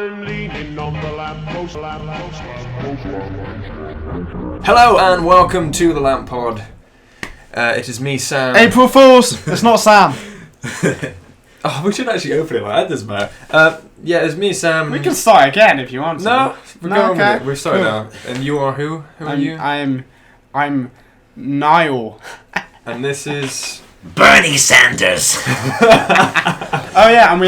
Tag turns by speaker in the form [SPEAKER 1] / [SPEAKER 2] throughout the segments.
[SPEAKER 1] I'm leaning on the lamppost.
[SPEAKER 2] Hello and welcome to the LampPod. It is me, Sam.
[SPEAKER 3] April Fools! It's not Sam.
[SPEAKER 2] Oh, we should actually open it like that, doesn't matter. Yeah, it's me, Sam.
[SPEAKER 3] We can start again if you want to.
[SPEAKER 2] No, we're going
[SPEAKER 3] okay.
[SPEAKER 2] with it. We're starting now. And you are who? Who are you?
[SPEAKER 3] I'm Niall.
[SPEAKER 2] And this is
[SPEAKER 4] Bernie Sanders.
[SPEAKER 3] Oh yeah, and we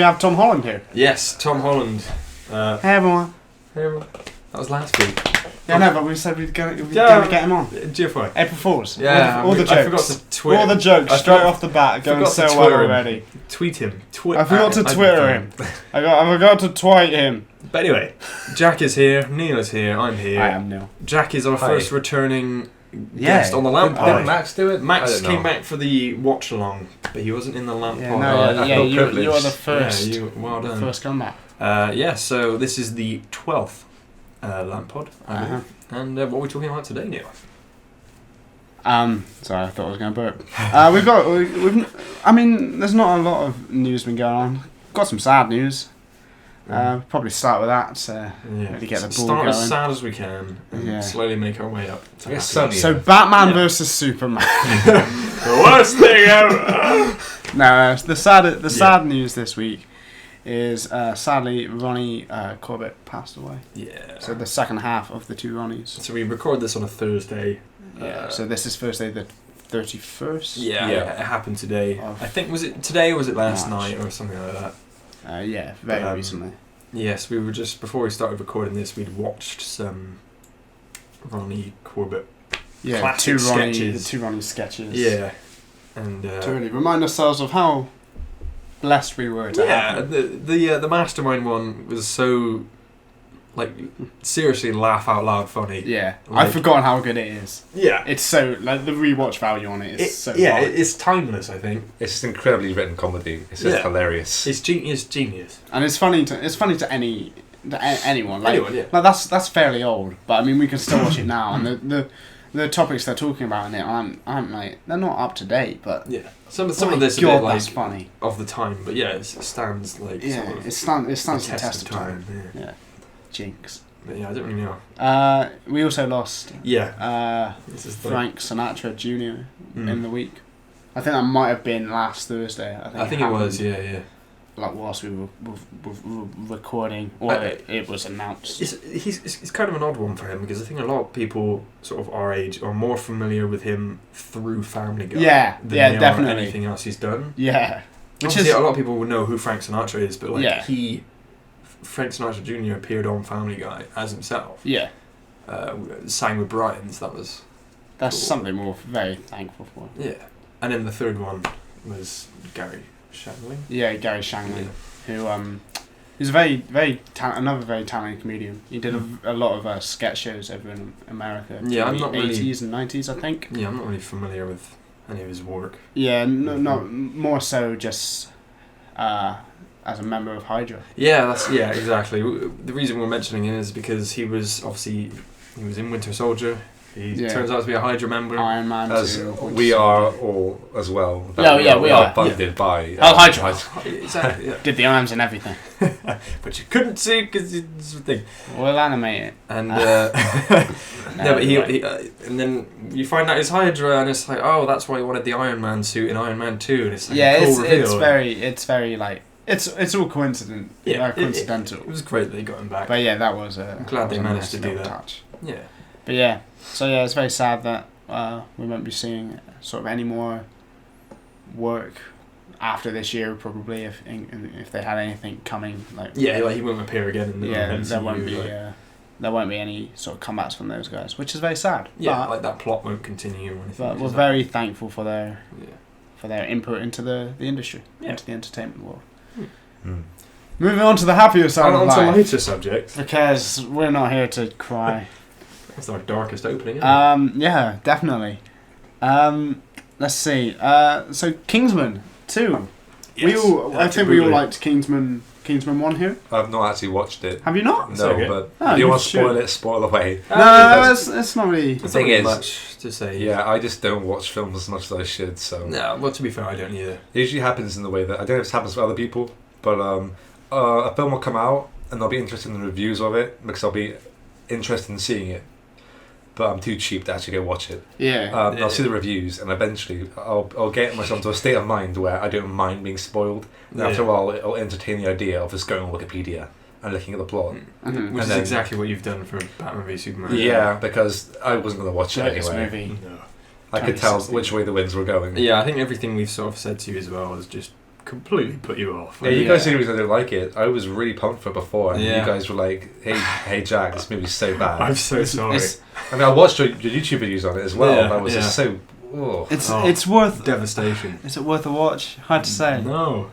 [SPEAKER 3] have Tom Holland here.
[SPEAKER 2] yes, Tom Holland.
[SPEAKER 3] Hey everyone.
[SPEAKER 2] Hey, everyone. That was last week.
[SPEAKER 3] Yeah, no, but we said we'd gonna get him on.
[SPEAKER 2] GFY.
[SPEAKER 3] April Fools.
[SPEAKER 2] Yeah,
[SPEAKER 3] all the jokes.
[SPEAKER 2] I forgot to Twitter.
[SPEAKER 3] All the jokes straight off the bat going so well already.
[SPEAKER 2] Tweet him.
[SPEAKER 3] I forgot to Twitter him. I forgot to tweet him.
[SPEAKER 2] But anyway, Jack is here. Neil is here. I'm here.
[SPEAKER 3] I am Neil.
[SPEAKER 2] Jack is our
[SPEAKER 4] Hi.
[SPEAKER 2] first returning guest on the LampPod.
[SPEAKER 4] Did Max do it?
[SPEAKER 2] Max came back for the watch along, but he wasn't in the LampPod.
[SPEAKER 3] You are the first.
[SPEAKER 2] Yeah, well done.
[SPEAKER 3] First comeback.
[SPEAKER 2] So this is the 12th LampPod, I believe. And what are we talking about today, Neil?
[SPEAKER 3] Sorry, I thought I was going to burp. I mean, there's not a lot of news been going on. Got some sad news. Probably start with that to really get the ball
[SPEAKER 2] Start
[SPEAKER 3] going.
[SPEAKER 2] as sad as we can and slowly make our way up. To
[SPEAKER 3] So Batman versus Superman.
[SPEAKER 2] The worst thing ever!
[SPEAKER 3] No, the sad news this week is sadly Ronnie Corbett passed away.
[SPEAKER 2] Yeah.
[SPEAKER 3] So the second half of the two Ronnies.
[SPEAKER 2] So we record this on a Thursday.
[SPEAKER 3] So this is Thursday the 31st.
[SPEAKER 2] Yeah, it happened today. I think, was it today or was it last
[SPEAKER 3] March.
[SPEAKER 2] night or something like that?
[SPEAKER 3] Very recently.
[SPEAKER 2] Yes, we were just, before we started recording this, we'd watched some Ronnie Corbett classic sketches.
[SPEAKER 3] Two Ronnie sketches.
[SPEAKER 2] Yeah. And
[SPEAKER 3] to really remind ourselves of how blessed we were to have him.
[SPEAKER 2] the Mastermind one was so, like, seriously laugh out loud funny.
[SPEAKER 3] Yeah,
[SPEAKER 2] Like,
[SPEAKER 3] I've forgotten how good it is.
[SPEAKER 2] Yeah.
[SPEAKER 3] It's so, like, the rewatch value on it is so
[SPEAKER 2] yeah,
[SPEAKER 3] high.
[SPEAKER 2] it's timeless, I think.
[SPEAKER 4] It's just incredibly written comedy. It's just hilarious.
[SPEAKER 2] It's genius.
[SPEAKER 3] And it's funny to anyone. Like,
[SPEAKER 2] Anyone, yeah.
[SPEAKER 3] Like that's fairly old, but I mean we can still watch it now. And the topics they're talking about in it aren't like, they're not up to date, but
[SPEAKER 2] Yeah. Some of this is a
[SPEAKER 3] God,
[SPEAKER 2] bit like
[SPEAKER 3] that's funny.
[SPEAKER 2] of the time, but yeah, it stands like sort of
[SPEAKER 3] it stands the
[SPEAKER 2] test of time.
[SPEAKER 3] Yeah. Jinx.
[SPEAKER 2] But yeah, I don't really know.
[SPEAKER 3] We also lost
[SPEAKER 2] This is
[SPEAKER 3] Frank Sinatra Jr. in the week. I think that might have been last Thursday.
[SPEAKER 2] I think it was, yeah.
[SPEAKER 3] Like whilst we were recording, or it was announced.
[SPEAKER 2] It's kind of an odd one for him because I think a lot of people sort of our age are more familiar with him through Family Guy than they
[SPEAKER 3] definitely.
[SPEAKER 2] are anything else he's done.
[SPEAKER 3] Yeah, which
[SPEAKER 2] Obviously,
[SPEAKER 3] is
[SPEAKER 2] a lot of people will know who Frank Sinatra is, but like Frank Sinatra Jr. appeared on Family Guy as himself.
[SPEAKER 3] Yeah,
[SPEAKER 2] sang with Brian's. That's cool.
[SPEAKER 3] Something we're very thankful for.
[SPEAKER 2] Yeah, and then the third one was Gary Shandling.
[SPEAKER 3] Yeah, Gary Shandling, who he's a another very talented comedian. He did a lot of sketch shows over in America.
[SPEAKER 2] Yeah,
[SPEAKER 3] in
[SPEAKER 2] I'm not
[SPEAKER 3] the
[SPEAKER 2] really
[SPEAKER 3] 80s and 90s, I think.
[SPEAKER 2] Yeah, I'm not really familiar with any of his work.
[SPEAKER 3] Yeah, not more so just as a member of Hydra.
[SPEAKER 2] Yeah, exactly. The reason we're mentioning it is because he was in Winter Soldier. He turns out to be a Hydra member.
[SPEAKER 3] Iron Man.
[SPEAKER 4] As
[SPEAKER 3] 2,
[SPEAKER 4] we are all as well.
[SPEAKER 3] We are
[SPEAKER 4] funded by
[SPEAKER 3] Hydra.
[SPEAKER 2] Exactly. Yeah.
[SPEAKER 3] Did the arms and everything.
[SPEAKER 2] But you couldn't see because it's the thing.
[SPEAKER 3] We'll animate it.
[SPEAKER 2] And but he and then you find out it's Hydra, and it's like, oh, that's why he wanted the Iron Man suit in Iron Man 2, and it's like a cool reveal.
[SPEAKER 3] It's very like it's all coincident.
[SPEAKER 2] Yeah,
[SPEAKER 3] coincidental.
[SPEAKER 2] It was great that he got him back.
[SPEAKER 3] But yeah, that was
[SPEAKER 2] I'm glad they managed to do that.
[SPEAKER 3] Touch.
[SPEAKER 2] Yeah.
[SPEAKER 3] But yeah, so yeah, it's very sad that we won't be seeing sort of any more work after this year, probably if they had anything coming. Like
[SPEAKER 2] he won't appear again in the MCU,
[SPEAKER 3] there won't be any sort of comebacks from those guys, which is very sad.
[SPEAKER 2] Yeah,
[SPEAKER 3] but,
[SPEAKER 2] like that plot won't continue or anything.
[SPEAKER 3] But we're very thankful for their input into the industry, into the entertainment world. Moving on to the happier side of life.
[SPEAKER 2] On to lighter subjects.
[SPEAKER 3] Because we're not here to cry.
[SPEAKER 2] That's our darkest opening, isn't it?
[SPEAKER 3] Yeah, definitely. Let's see. So Kingsman 2.
[SPEAKER 2] Yes,
[SPEAKER 3] I think we all liked Kingsman 1 here.
[SPEAKER 4] I've not actually watched it.
[SPEAKER 3] Have you not?
[SPEAKER 4] No, but do you want to spoil it? Spoil away.
[SPEAKER 3] No, it's not really.
[SPEAKER 4] The thing is,
[SPEAKER 2] much to say.
[SPEAKER 4] Yeah, I just don't watch films as much as I should. So
[SPEAKER 2] no, well, to be fair, I don't either.
[SPEAKER 4] It usually happens in the way that I don't know if this happens for other people, but a film will come out and I'll be interested in the reviews of it because I'll be interested in seeing it. But I'm too cheap to actually go watch it.
[SPEAKER 3] Yeah.
[SPEAKER 4] I'll see the reviews, and eventually I'll get myself to a state of mind where I don't mind being spoiled. And after a while, it'll entertain the idea of just going on Wikipedia and looking at the plot.
[SPEAKER 2] Mm-hmm. Which is exactly what you've done for Batman v Superman.
[SPEAKER 4] Yeah, because I wasn't going to watch it anyway.
[SPEAKER 3] Movie.
[SPEAKER 2] No.
[SPEAKER 4] I could tell which way the winds were going.
[SPEAKER 2] Yeah, I think everything we've sort of said to you as well has just completely put you off.
[SPEAKER 4] Yeah, you guys are the reason I didn't like it. I was really pumped for it before, and you guys were like, hey Jack, this movie's so bad.
[SPEAKER 2] I'm so sorry.
[SPEAKER 4] I mean, I watched your YouTube videos on it as well, and I was just so... Oh.
[SPEAKER 3] It's worth...
[SPEAKER 2] Devastation.
[SPEAKER 3] Is it worth a watch? Hard to say.
[SPEAKER 2] No.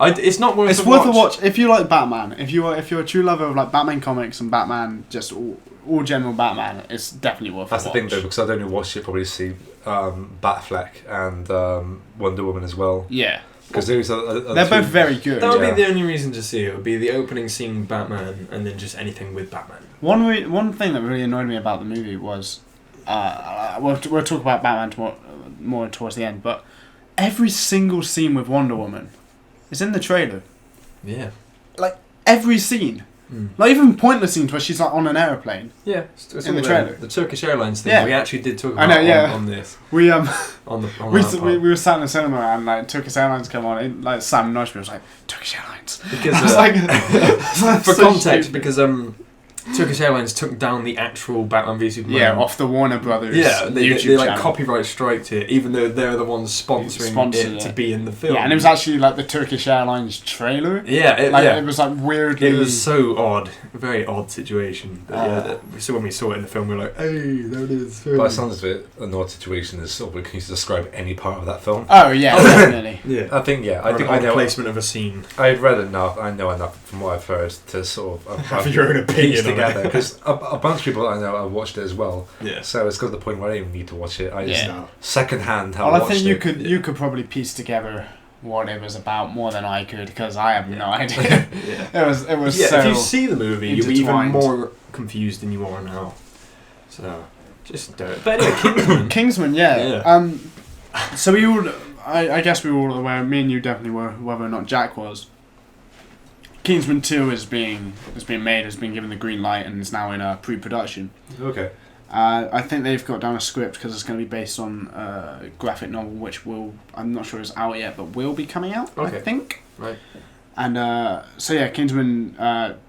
[SPEAKER 2] It's not worth
[SPEAKER 3] It's worth a watch if you like Batman. If you're a true lover of like Batman comics and Batman, just all general Batman, it's definitely worth a watch.
[SPEAKER 4] That's the thing though, because I'd only watched it probably to see Batfleck and Wonder Woman as well.
[SPEAKER 3] Yeah.
[SPEAKER 4] Because they're
[SPEAKER 3] both very good.
[SPEAKER 2] That would be the only reason to see it. Would be the opening scene Batman, and then just anything with Batman.
[SPEAKER 3] One thing that really annoyed me about the movie was, we'll talk about Batman more towards the end, but every single scene with Wonder Woman is in the trailer.
[SPEAKER 2] Yeah.
[SPEAKER 3] Like every scene. Like even pointless scenes where she's like on an airplane.
[SPEAKER 2] Yeah, it's
[SPEAKER 3] in the trailer.
[SPEAKER 2] The Turkish Airlines thing.
[SPEAKER 3] Yeah.
[SPEAKER 2] We actually did talk about on this.
[SPEAKER 3] We
[SPEAKER 2] on
[SPEAKER 3] we were sat in the cinema and like Turkish Airlines come on. And, like Sam Noshby was like Turkish Airlines
[SPEAKER 2] because
[SPEAKER 3] I was like,
[SPEAKER 2] for context because Turkish Airlines took down the actual Batman v Superman.
[SPEAKER 3] Yeah, off the Warner Brothers.
[SPEAKER 2] Yeah, they
[SPEAKER 3] YouTube
[SPEAKER 2] like
[SPEAKER 3] channel.
[SPEAKER 2] copyright striked it, even though they're the ones sponsoring it to be in the film.
[SPEAKER 3] Yeah, and it was actually like the Turkish Airlines trailer.
[SPEAKER 2] Yeah,
[SPEAKER 3] it was like weirdly.
[SPEAKER 2] It was so odd, a very odd situation. So when we saw it in the film, we were like, "Hey, there it is."
[SPEAKER 4] But it sounds a bit an odd situation. Is sort of can you describe any part of that film?
[SPEAKER 3] Oh yeah, definitely.
[SPEAKER 2] Yeah,
[SPEAKER 4] I think I know
[SPEAKER 2] placement of a scene.
[SPEAKER 4] I've read enough. I know enough from what I've heard to sort of
[SPEAKER 2] have your own opinion
[SPEAKER 4] together because a bunch of people I know have watched it as well.
[SPEAKER 2] Yeah.
[SPEAKER 4] So it's got to the point where I don't even need to watch it. I just second hand have
[SPEAKER 3] well,
[SPEAKER 4] watched it.
[SPEAKER 3] I think you could probably piece together what it was about more than I could because I have no idea. It was so
[SPEAKER 2] if you see the movie, you'll be even
[SPEAKER 3] intertwined.
[SPEAKER 2] more confused than you are now. So just do it. But anyway,
[SPEAKER 3] Kingsman, yeah. So we all, I guess we were all aware. Me and you definitely were, whether or not Jack was. Kingsman 2 is being made, has been given the green light, and is now in pre-production.
[SPEAKER 4] Okay.
[SPEAKER 3] I think they've got down a script because it's going to be based on a graphic novel, which I'm not sure is out yet, but will be coming out. Okay. I think.
[SPEAKER 2] Right.
[SPEAKER 3] And Kingsman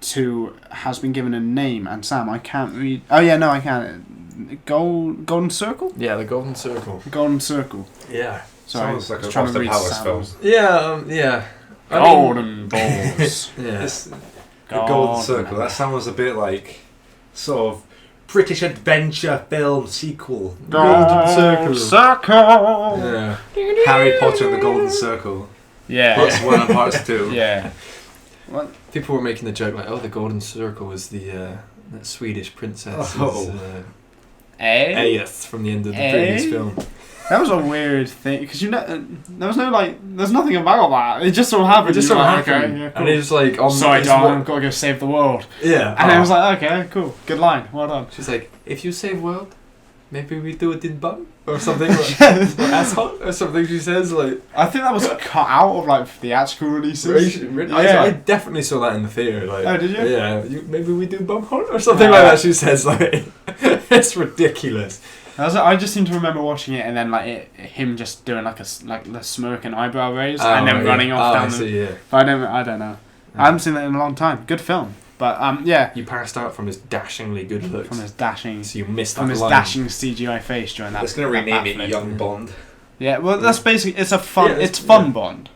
[SPEAKER 3] 2 has been given a name, and Sam, I can't read. Oh yeah, no, I can't. Golden Circle.
[SPEAKER 2] Yeah, the Golden Circle.
[SPEAKER 3] Golden Circle.
[SPEAKER 2] Yeah.
[SPEAKER 3] Sorry,
[SPEAKER 4] sounds like a
[SPEAKER 3] trying to read
[SPEAKER 4] Palace film.
[SPEAKER 2] Yeah.
[SPEAKER 3] Golden balls.
[SPEAKER 2] Yeah.
[SPEAKER 4] The Golden Circle. That sounds a bit like sort of British adventure film sequel.
[SPEAKER 2] Golden Circle.
[SPEAKER 3] Yeah.
[SPEAKER 4] Harry Potter and the Golden Circle.
[SPEAKER 3] Yeah.
[SPEAKER 4] Parts 1 and parts 2.
[SPEAKER 3] Yeah.
[SPEAKER 2] What? People were making the joke like, "Oh, the Golden Circle was the that Swedish princess." Aeth from the end of the previous film.
[SPEAKER 3] That was a weird thing because there was no there's nothing about that. It just sort of happened.
[SPEAKER 2] It just sort of happened,
[SPEAKER 3] okay, yeah, cool.
[SPEAKER 2] and it was like,
[SPEAKER 3] "Sorry, darling, I've got to go save the world."
[SPEAKER 2] Yeah,
[SPEAKER 3] and I was like, "Okay, cool, good line, well done."
[SPEAKER 2] She's like, "If you save world, maybe we do it in bum or something, or asshole or something." She says like,
[SPEAKER 3] I think that was cut out of like theatrical releases.
[SPEAKER 2] I definitely saw that in the theater. Like,
[SPEAKER 3] oh, did you?
[SPEAKER 2] Yeah, maybe we do bum hunt or something like that. She says like, it's ridiculous.
[SPEAKER 3] I just seem to remember watching it and then him just doing like the smirk and eyebrow raise and then running off down the. But I don't know. I haven't seen that in a long time. Good film, but
[SPEAKER 2] You passed out from his dashingly good looks.
[SPEAKER 3] From his dashing.
[SPEAKER 2] So you missed that
[SPEAKER 3] from his
[SPEAKER 2] line.
[SPEAKER 3] dashing CGI face during that.
[SPEAKER 4] It's gonna rename it Young Bond.
[SPEAKER 3] Yeah, well that's basically it's a fun. Yeah, it's fun Bond.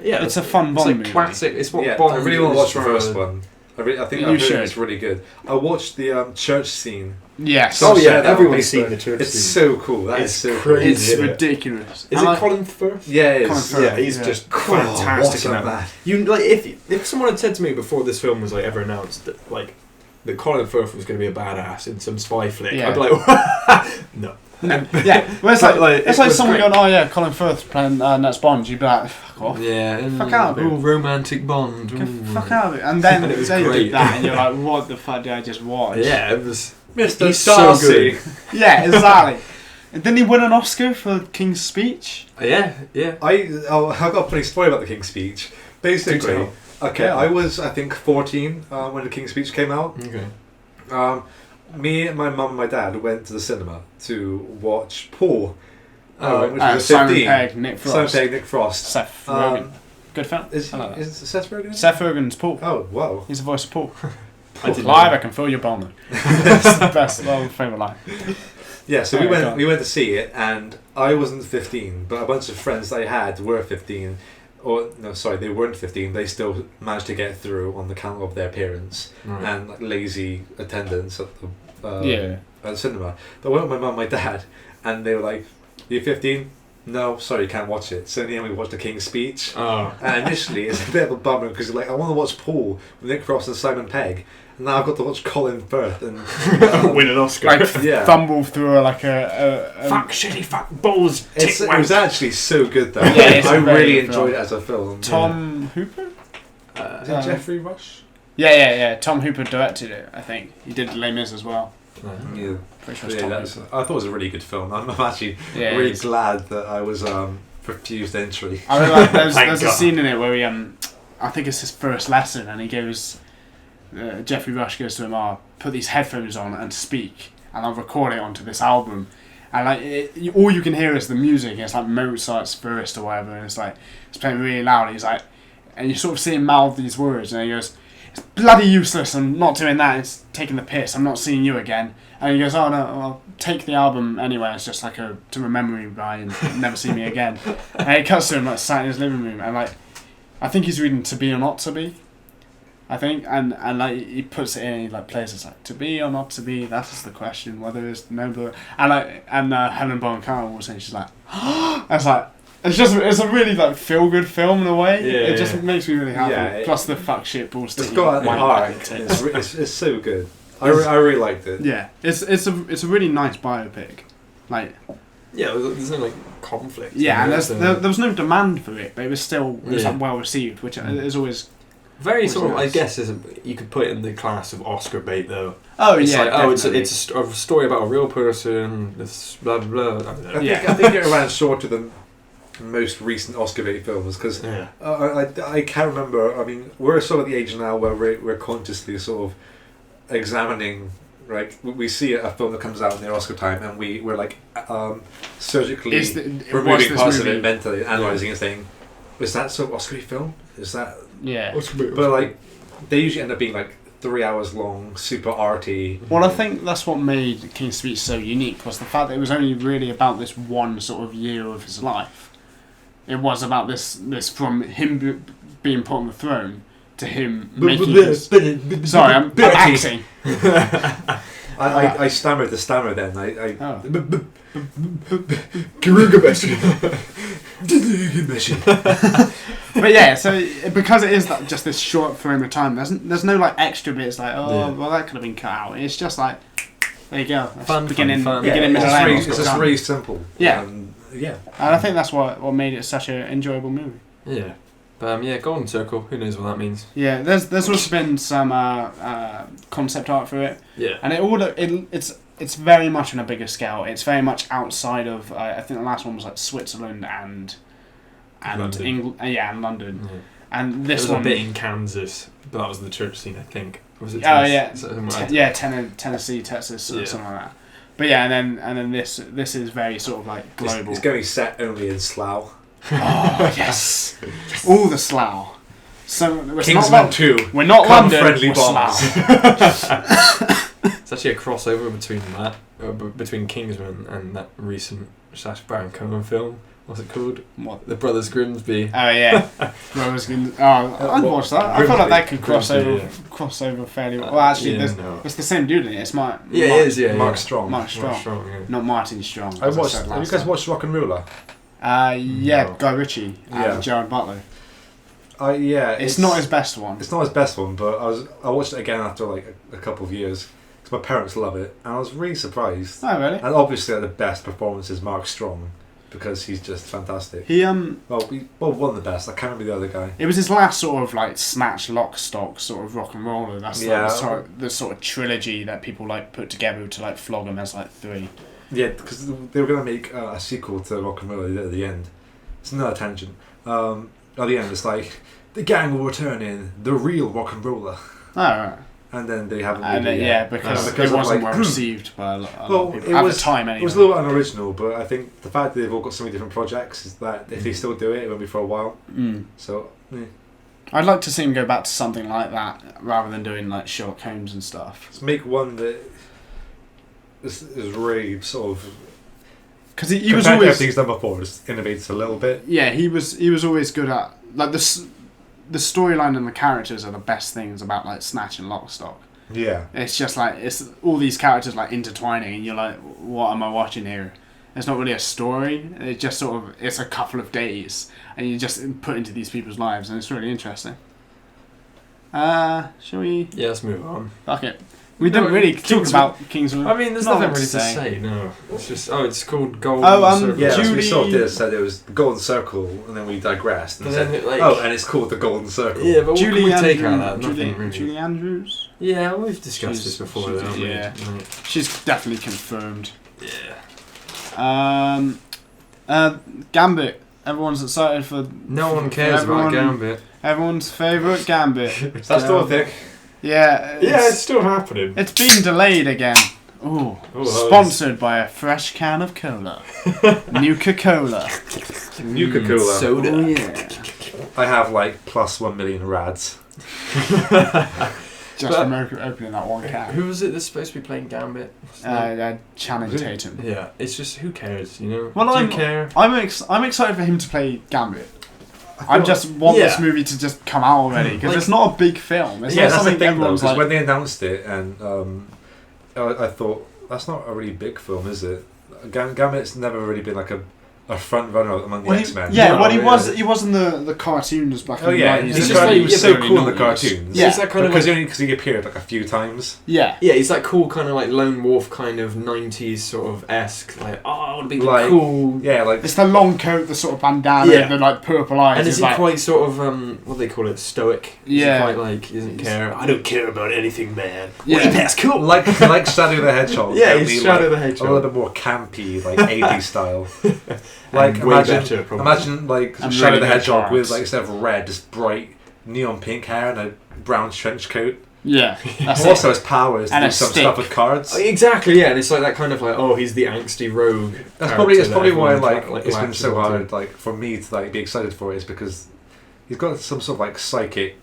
[SPEAKER 2] Yeah,
[SPEAKER 3] it's a fun Bond movie.
[SPEAKER 2] Classic. It's what Bond.
[SPEAKER 4] I really want to watch the first one. I think it's really good. I watched the church scene.
[SPEAKER 3] Yes.
[SPEAKER 2] Oh yeah, everyone's seen the church scene.
[SPEAKER 4] It's so cool. That is so
[SPEAKER 3] crazy.
[SPEAKER 4] Cool.
[SPEAKER 3] It's ridiculous.
[SPEAKER 2] Is it Colin Firth?
[SPEAKER 4] Yeah, it is.
[SPEAKER 2] Yeah, he's just fantastic in that. You like if someone had said to me before this film was like ever announced that Colin Firth was going to be a badass in some spy flick, I'd be like, no.
[SPEAKER 3] Yeah, well, it's like someone going, "Oh yeah, Colin Firth playing next Bond." You'd be like, "Fuck off."
[SPEAKER 2] Yeah,
[SPEAKER 3] fuck out of it.
[SPEAKER 2] Ooh, romantic Bond.
[SPEAKER 3] Fuck out of it. And then
[SPEAKER 2] and it was
[SPEAKER 3] they
[SPEAKER 2] great.
[SPEAKER 3] did that, and you're like, "What the fuck did I just watch?"
[SPEAKER 2] Yeah, it was.
[SPEAKER 4] Mr.
[SPEAKER 2] He's
[SPEAKER 4] Darcy.
[SPEAKER 2] So good.
[SPEAKER 3] Yeah, exactly. Didn't he win an Oscar for King's Speech?
[SPEAKER 2] Yeah.
[SPEAKER 4] I've got a funny story about the King's Speech. Basically, Okay,
[SPEAKER 3] Yeah.
[SPEAKER 4] I was, I think, 14 when The King's Speech came out.
[SPEAKER 2] Okay.
[SPEAKER 4] Me and my mum and my dad went to the cinema to watch Paul, which was
[SPEAKER 3] Simon
[SPEAKER 4] 15.
[SPEAKER 3] Pegg, Nick Frost.
[SPEAKER 4] Simon Pegg, Nick Frost.
[SPEAKER 3] Seth Rogen. Good film.
[SPEAKER 4] Is
[SPEAKER 3] I like that.
[SPEAKER 4] Seth Rogen?
[SPEAKER 3] Seth Rogen's Paul.
[SPEAKER 4] Oh, wow.
[SPEAKER 3] He's the voice of Paul.
[SPEAKER 2] I didn't
[SPEAKER 3] Clive,
[SPEAKER 2] know.
[SPEAKER 3] I can feel your boner. That's the best favourite line.
[SPEAKER 4] Yeah, so
[SPEAKER 3] Alright,
[SPEAKER 4] we went to see it, and I wasn't 15, but a bunch of friends that I had were 15. Or no, sorry, they weren't 15. They still managed to get through on the count of their parents
[SPEAKER 2] Right.
[SPEAKER 4] and like, lazy attendance at the
[SPEAKER 3] Yeah.
[SPEAKER 4] at the cinema. But I went with my mum and my dad, and they were like, "You're 15? No, sorry, you can't watch it." So in the end, we watched The King's Speech.
[SPEAKER 2] Oh.
[SPEAKER 4] And initially, it's a bit of a bummer because like I want to watch Paul with Nick Frost and Simon Pegg, and now I've got to watch Colin Firth and
[SPEAKER 2] Win an Oscar.
[SPEAKER 3] Like
[SPEAKER 4] Yeah.
[SPEAKER 3] fumble through like a
[SPEAKER 2] fuck, shitty, fuck, balls,
[SPEAKER 4] it was actually so good though.
[SPEAKER 3] Yeah, it's
[SPEAKER 4] I
[SPEAKER 3] a very
[SPEAKER 4] really
[SPEAKER 3] good
[SPEAKER 4] enjoyed
[SPEAKER 3] film.
[SPEAKER 4] it as a film.
[SPEAKER 3] Tom Hooper.
[SPEAKER 4] Is it Jeffrey Rush?
[SPEAKER 3] Yeah. Tom Hooper directed it. I think he did Les Mis as well.
[SPEAKER 4] Yeah.
[SPEAKER 3] Pretty sure it's
[SPEAKER 4] Yeah,
[SPEAKER 3] Tom
[SPEAKER 4] that's,
[SPEAKER 3] Hooper.
[SPEAKER 4] I thought it was a really good film. I'm actually
[SPEAKER 3] Yeah,
[SPEAKER 4] really
[SPEAKER 3] it is.
[SPEAKER 4] glad that I was refused entry.
[SPEAKER 3] I mean, like, there's
[SPEAKER 2] Thank
[SPEAKER 3] a
[SPEAKER 2] God.
[SPEAKER 3] scene in it where he I think it's his first lesson, and he goes, Jeffrey Rush goes to him, put these headphones on and speak, and I'll record it onto this album. And like all you can hear is the music. It's like Mozart's First or whatever, and it's like it's playing really loud. And he's like, and you sort of see him mouth these words, and he goes, "It's bloody useless. I'm not doing that. It's taking the piss. I'm not seeing you again." And he goes, "Oh no, I'll take the album anyway. It's just like to remember me by and never see me again." And it cuts to him like sat in his living room, and like I think he's reading To Be or Not to Be. I think, and like he puts it in, and he like plays it like to be or not to be. That is the question. Whether it's no, but and Helen Bonham Carter was saying she's like, it's like it's a really like feel good film in a way.
[SPEAKER 2] Yeah,
[SPEAKER 3] it just makes me really happy.
[SPEAKER 4] Yeah,
[SPEAKER 3] Plus the fuck shit balls.
[SPEAKER 4] It's got an arc. It's so good. I really liked it.
[SPEAKER 3] Yeah, it's a really nice biopic. Like
[SPEAKER 2] Yeah, there's no like conflict.
[SPEAKER 3] yeah, and
[SPEAKER 2] there's
[SPEAKER 3] there was no demand for it, but it was
[SPEAKER 2] Yeah.
[SPEAKER 3] like, well received, which is always.
[SPEAKER 2] very sort of. I
[SPEAKER 3] nice.
[SPEAKER 2] guess you could put it in the class of Oscar bait though.
[SPEAKER 3] Oh
[SPEAKER 2] It's
[SPEAKER 3] yeah,
[SPEAKER 2] like,
[SPEAKER 3] definitely.
[SPEAKER 2] it's a story about a real person. This blah blah blah. I don't know.
[SPEAKER 3] Yeah.
[SPEAKER 4] I think it ran shorter than most recent Oscar bait films because
[SPEAKER 2] Yeah.
[SPEAKER 4] I can't remember. I mean, we're sort of at the age now where we're consciously sort of examining. Like we see a film that comes out in their Oscar time, and we're like surgically
[SPEAKER 3] Was
[SPEAKER 4] removing
[SPEAKER 3] this
[SPEAKER 4] parts of
[SPEAKER 3] movie-
[SPEAKER 4] it, mentally analysing and saying, "Is that so Oscar film? Is that?"
[SPEAKER 3] Yeah.
[SPEAKER 4] But like, they usually end up being like 3 hours long, super arty.
[SPEAKER 3] Well, I think that's what made King's Speech so unique was the fact that it was only really about this one sort of year of his life. It was about this from him being put on the throne to him making his... Sorry, I'm acting.
[SPEAKER 4] I stammered the stammer then.
[SPEAKER 3] Oh. But yeah, so because it is just this short frame of time, there's no like extra bits like well that could have been cut out. It's just like there you go. That's
[SPEAKER 2] Fun,
[SPEAKER 3] beginning,
[SPEAKER 2] fun.
[SPEAKER 3] beginning,
[SPEAKER 4] it's
[SPEAKER 3] middle,
[SPEAKER 4] just
[SPEAKER 3] end.
[SPEAKER 4] really, it's just really simple.
[SPEAKER 3] Yeah.
[SPEAKER 4] Yeah.
[SPEAKER 3] And I think that's what made it such an enjoyable movie.
[SPEAKER 2] Yeah. Yeah, Golden Circle. Who knows what that means?
[SPEAKER 3] Yeah, there's also been some concept art for it,
[SPEAKER 2] Yeah.
[SPEAKER 3] and it's very much on a bigger scale. It's very much outside of I think the last one was like Switzerland and
[SPEAKER 2] London.
[SPEAKER 3] England, and London,
[SPEAKER 2] Yeah.
[SPEAKER 3] and
[SPEAKER 2] There
[SPEAKER 3] this
[SPEAKER 2] was
[SPEAKER 3] one
[SPEAKER 2] a bit in Kansas, but that was the church scene, I think. Was it?
[SPEAKER 3] Oh yeah,
[SPEAKER 2] Somewhere?
[SPEAKER 3] Tennessee, Texas, or
[SPEAKER 2] Yeah.
[SPEAKER 3] something like that. But yeah, and then this is very sort of like global.
[SPEAKER 4] It's going to be set only in Slough.
[SPEAKER 3] Oh yes, all the Slough. So it's
[SPEAKER 4] Kingsman
[SPEAKER 3] not
[SPEAKER 4] 2.
[SPEAKER 3] We're not
[SPEAKER 4] Come
[SPEAKER 3] London.
[SPEAKER 4] friendly
[SPEAKER 3] we're
[SPEAKER 4] bombs.
[SPEAKER 3] Slough.
[SPEAKER 2] It's actually a crossover between that, between Kingsman and that recent Sacha Baron Cohen film. What's it called?
[SPEAKER 3] What?
[SPEAKER 2] The Brothers Grimsby.
[SPEAKER 3] Oh yeah, I'd watch that. I feel like that could cross
[SPEAKER 2] Grimsby,
[SPEAKER 3] over, cross over fairly well. Well, actually,
[SPEAKER 2] no.
[SPEAKER 3] it's the same dude in it. It's Mark.
[SPEAKER 2] Yeah,
[SPEAKER 3] Mark,
[SPEAKER 2] it is. Yeah,
[SPEAKER 4] Mark
[SPEAKER 2] yeah.
[SPEAKER 4] Strong.
[SPEAKER 3] Mark Strong.
[SPEAKER 2] Mark Strong. Yeah.
[SPEAKER 3] Not Martin Strong.
[SPEAKER 4] Have
[SPEAKER 3] as
[SPEAKER 4] you
[SPEAKER 3] said
[SPEAKER 4] guys
[SPEAKER 3] last time.
[SPEAKER 4] watched Rock and Roller?
[SPEAKER 3] Yeah,
[SPEAKER 2] No.
[SPEAKER 3] Guy Ritchie and
[SPEAKER 4] Yeah.
[SPEAKER 3] Gerard Butler.
[SPEAKER 4] Yeah.
[SPEAKER 3] It's not his best one.
[SPEAKER 4] It's not his best one, but I watched it again after like a couple of years because my parents love it, and I was really surprised.
[SPEAKER 3] Oh really?
[SPEAKER 4] And obviously, the best performance is Mark Strong because he's just fantastic.
[SPEAKER 3] He
[SPEAKER 4] Well, one of the best. I can't remember the other guy.
[SPEAKER 3] It was his last sort of like snatch, lock, stock sort of rock and roller. That's
[SPEAKER 4] Yeah.
[SPEAKER 3] like the sort of trilogy that people like put together to like flog him as like three.
[SPEAKER 4] Yeah, because they were going to make a sequel to Rock and Roll at the end. It's another tangent. At the end, it's like the gang will return in the real rock and roller.
[SPEAKER 3] Oh, right.
[SPEAKER 4] And then they haven't.
[SPEAKER 3] And
[SPEAKER 4] really
[SPEAKER 3] yeah, because
[SPEAKER 4] it
[SPEAKER 3] it wasn't
[SPEAKER 4] like,
[SPEAKER 3] well received by a lot of
[SPEAKER 4] well,
[SPEAKER 3] people. At the time, anyway.
[SPEAKER 4] It was a little unoriginal, but I think the fact that they've all got so many different projects is that if they still do it, it won't be for a while. So, yeah.
[SPEAKER 3] I'd like to see him go back to something like that rather than doing like Sherlock Holmes and stuff.
[SPEAKER 4] Let's make one that is really sort of.
[SPEAKER 3] Because he was always.
[SPEAKER 4] Everything he's done before, just innovates a little bit.
[SPEAKER 3] Yeah, he was always good at like the storyline and the characters are the best things about like Snatch and Lock, Stock.
[SPEAKER 4] Yeah.
[SPEAKER 3] It's just like it's all these characters like intertwining, and you're like, what am I watching here? It's not really a story. It's just sort of it's a couple of days, and you just put into these people's lives, and it's really interesting. Shall we?
[SPEAKER 2] Yeah, let's move on.
[SPEAKER 3] Fuck it. We didn't really talk about Kingsman.
[SPEAKER 2] I mean, there's
[SPEAKER 3] Not
[SPEAKER 2] nothing
[SPEAKER 3] much
[SPEAKER 2] really
[SPEAKER 3] to say.
[SPEAKER 2] No, it's just it's called Golden Circle.
[SPEAKER 4] Yeah, so we
[SPEAKER 3] Julie-
[SPEAKER 4] sort of did said it was the Golden Circle, and then we digressed and
[SPEAKER 2] But
[SPEAKER 4] said,
[SPEAKER 2] then, like-
[SPEAKER 4] and it's called the Golden Circle.
[SPEAKER 2] Yeah, but
[SPEAKER 3] Julie
[SPEAKER 2] what can we take
[SPEAKER 3] Andrews-
[SPEAKER 2] out of that? Nothing really.
[SPEAKER 3] Julie Andrews.
[SPEAKER 2] Yeah, we've discussed
[SPEAKER 3] She's-
[SPEAKER 2] this before,
[SPEAKER 3] she's-
[SPEAKER 2] though, haven't we?
[SPEAKER 3] yeah.
[SPEAKER 2] Right.
[SPEAKER 3] She's definitely confirmed.
[SPEAKER 2] Yeah.
[SPEAKER 3] Gambit. Everyone's excited for.
[SPEAKER 2] No one cares about Gambit.
[SPEAKER 3] Everyone's favourite Gambit.
[SPEAKER 4] That's still a thing.
[SPEAKER 3] Yeah.
[SPEAKER 2] Yeah, it's still happening.
[SPEAKER 3] It's been delayed again. Ooh.
[SPEAKER 2] Oh,
[SPEAKER 3] Sponsored by a fresh can of cola. Nuka-Cola.
[SPEAKER 4] Nuka-Cola.
[SPEAKER 2] Soda.
[SPEAKER 3] Oh, yeah.
[SPEAKER 4] I have like plus 1 million rads.
[SPEAKER 3] Just from opening that one can.
[SPEAKER 2] Who was it that's supposed to be playing Gambit?
[SPEAKER 3] Channing Tatum.
[SPEAKER 2] Yeah, it's just who cares, you know?
[SPEAKER 3] Well,
[SPEAKER 2] Do
[SPEAKER 3] I'm
[SPEAKER 2] you care?
[SPEAKER 3] I'm excited for him to play Gambit. I just want this movie to just come out already because it's not a big film. It's not
[SPEAKER 4] that's the
[SPEAKER 3] something
[SPEAKER 4] thing though,
[SPEAKER 3] everyone's
[SPEAKER 4] because
[SPEAKER 3] like.
[SPEAKER 4] when they announced it, and I thought that's not a really big film, is it? Gambit's never really been like a front runner among the X-Men.
[SPEAKER 3] He was in the cartoons back in the 90s.
[SPEAKER 2] He's
[SPEAKER 4] He
[SPEAKER 2] just like,
[SPEAKER 4] was so
[SPEAKER 2] really
[SPEAKER 4] cool in the
[SPEAKER 2] not
[SPEAKER 4] cartoons.
[SPEAKER 3] Yeah.
[SPEAKER 2] He's that kind of
[SPEAKER 4] because
[SPEAKER 2] like,
[SPEAKER 4] he appeared like a few times.
[SPEAKER 3] Yeah.
[SPEAKER 2] yeah, he's that cool kind of like lone wolf kind of 90s sort of esque, like, oh, I want to be
[SPEAKER 4] Like,
[SPEAKER 2] cool.
[SPEAKER 4] Yeah, like
[SPEAKER 3] It's the long coat, the sort of bandana,
[SPEAKER 2] Yeah.
[SPEAKER 3] the like purple eyes.
[SPEAKER 2] And is
[SPEAKER 3] It's
[SPEAKER 2] he
[SPEAKER 3] like,
[SPEAKER 2] quite sort of, what do they call it, stoic?
[SPEAKER 3] Yeah.
[SPEAKER 2] Is he quite like, he doesn't care, I don't care about anything, man.
[SPEAKER 3] Yeah.
[SPEAKER 2] That's cool.
[SPEAKER 4] like Shadow the Hedgehog.
[SPEAKER 2] Yeah,
[SPEAKER 4] only,
[SPEAKER 2] he's Shadow
[SPEAKER 4] like,
[SPEAKER 2] the
[SPEAKER 4] a
[SPEAKER 2] Hedgehog.
[SPEAKER 4] little bit more campy, like 80s style. Like
[SPEAKER 2] And way better, probably.
[SPEAKER 4] imagine like
[SPEAKER 3] And
[SPEAKER 4] Shadow
[SPEAKER 3] really
[SPEAKER 4] the
[SPEAKER 3] good
[SPEAKER 4] Hedgehog
[SPEAKER 3] parts.
[SPEAKER 4] with like instead of red, just bright neon pink hair and a brown trench coat.
[SPEAKER 3] yeah. That's
[SPEAKER 4] Also,
[SPEAKER 3] it.
[SPEAKER 4] his power is to
[SPEAKER 3] And
[SPEAKER 4] do
[SPEAKER 3] a
[SPEAKER 4] some
[SPEAKER 3] stick.
[SPEAKER 4] stuff with cards.
[SPEAKER 2] Exactly, yeah, and it's like that kind of like, oh, he's the angsty rogue.
[SPEAKER 4] That's probably
[SPEAKER 2] character that
[SPEAKER 4] why
[SPEAKER 2] everyone
[SPEAKER 4] like it's been
[SPEAKER 2] latches
[SPEAKER 4] so
[SPEAKER 2] onto.
[SPEAKER 4] hard like for me to like be excited for it is because he's got some sort of like psychic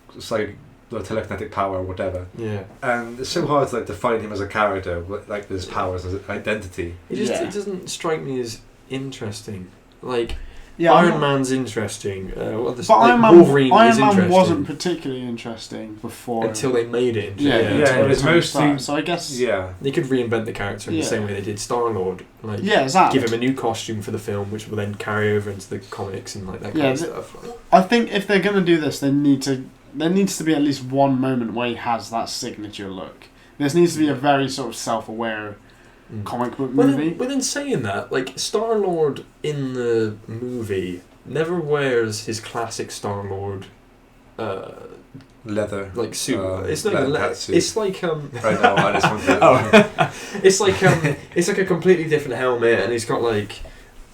[SPEAKER 4] telekinetic power or whatever,
[SPEAKER 2] Yeah.
[SPEAKER 4] and it's so hard to like define him as a character like with his powers as an identity.
[SPEAKER 2] It doesn't strike me as interesting. Like,
[SPEAKER 3] Yeah,
[SPEAKER 2] Iron Man's interesting. What
[SPEAKER 3] But
[SPEAKER 2] like,
[SPEAKER 3] Iron Man,
[SPEAKER 2] Wolverine is
[SPEAKER 3] Iron Man
[SPEAKER 2] interesting
[SPEAKER 3] wasn't particularly interesting before.
[SPEAKER 2] until they made it.
[SPEAKER 3] Yeah,
[SPEAKER 4] Yeah, it was
[SPEAKER 3] Tony
[SPEAKER 4] mostly-
[SPEAKER 3] Stark, so I guess.
[SPEAKER 4] Yeah,
[SPEAKER 2] They could reinvent the character in the
[SPEAKER 3] Yeah.
[SPEAKER 2] same way they did Star-Lord. Like,
[SPEAKER 3] Yeah, exactly.
[SPEAKER 2] give him a new costume for the film, which will then carry over into the comics and like that kind
[SPEAKER 3] Yeah,
[SPEAKER 2] of stuff.
[SPEAKER 3] I think if they're gonna do this, there needs to be at least one moment where he has that signature look. There needs to be a very sort of self-aware comic book movie.
[SPEAKER 2] But then saying that, like, Star-Lord in the movie never wears his classic Star-Lord
[SPEAKER 4] leather.
[SPEAKER 2] like suit. It's not even
[SPEAKER 4] leather
[SPEAKER 2] leather.
[SPEAKER 4] suit.
[SPEAKER 2] It's like
[SPEAKER 4] Right now, I just want to.
[SPEAKER 2] oh, it's like a completely different helmet, and he's got like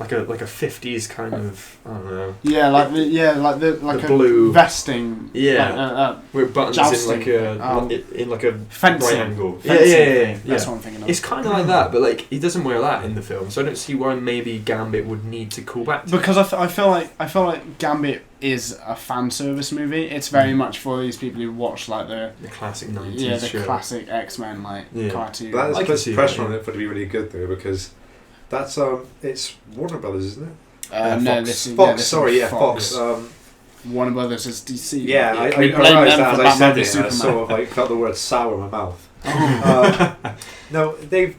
[SPEAKER 2] a 50s kind of, I don't know.
[SPEAKER 3] Yeah, like the
[SPEAKER 2] The blue
[SPEAKER 3] vesting.
[SPEAKER 2] Yeah.
[SPEAKER 3] Like,
[SPEAKER 2] With buttons
[SPEAKER 3] jousting.
[SPEAKER 2] in like a
[SPEAKER 3] fencing.
[SPEAKER 2] triangle.
[SPEAKER 3] fencing
[SPEAKER 2] Yeah.
[SPEAKER 3] thing. That's
[SPEAKER 2] Yeah.
[SPEAKER 3] what I'm thinking of.
[SPEAKER 2] It's kind of like that, but like he doesn't wear that in the film, so I don't see why maybe Gambit would need to call back to
[SPEAKER 3] Because I feel like Gambit is a fan service movie. It's very much for these people who watch like the
[SPEAKER 2] classic 90s show.
[SPEAKER 3] classic X-Men like cartoon.
[SPEAKER 4] But
[SPEAKER 2] I
[SPEAKER 4] that
[SPEAKER 2] can
[SPEAKER 4] puts
[SPEAKER 2] see
[SPEAKER 4] pressure
[SPEAKER 2] that,
[SPEAKER 4] on
[SPEAKER 2] yeah.
[SPEAKER 4] it for it to be really good though, because that's it's Warner Brothers, isn't it?
[SPEAKER 3] No,
[SPEAKER 4] Fox.
[SPEAKER 3] this is
[SPEAKER 4] Fox.
[SPEAKER 3] this
[SPEAKER 4] Sorry,
[SPEAKER 3] is
[SPEAKER 4] yeah, Fox.
[SPEAKER 3] Warner Brothers is DC.
[SPEAKER 4] Yeah, I
[SPEAKER 3] We blame
[SPEAKER 4] realised
[SPEAKER 3] them
[SPEAKER 4] that as
[SPEAKER 3] for
[SPEAKER 4] I said
[SPEAKER 3] Batman
[SPEAKER 4] it,
[SPEAKER 3] v
[SPEAKER 4] and I
[SPEAKER 3] Superman.
[SPEAKER 4] sort of like felt the word sour in my mouth. No, they've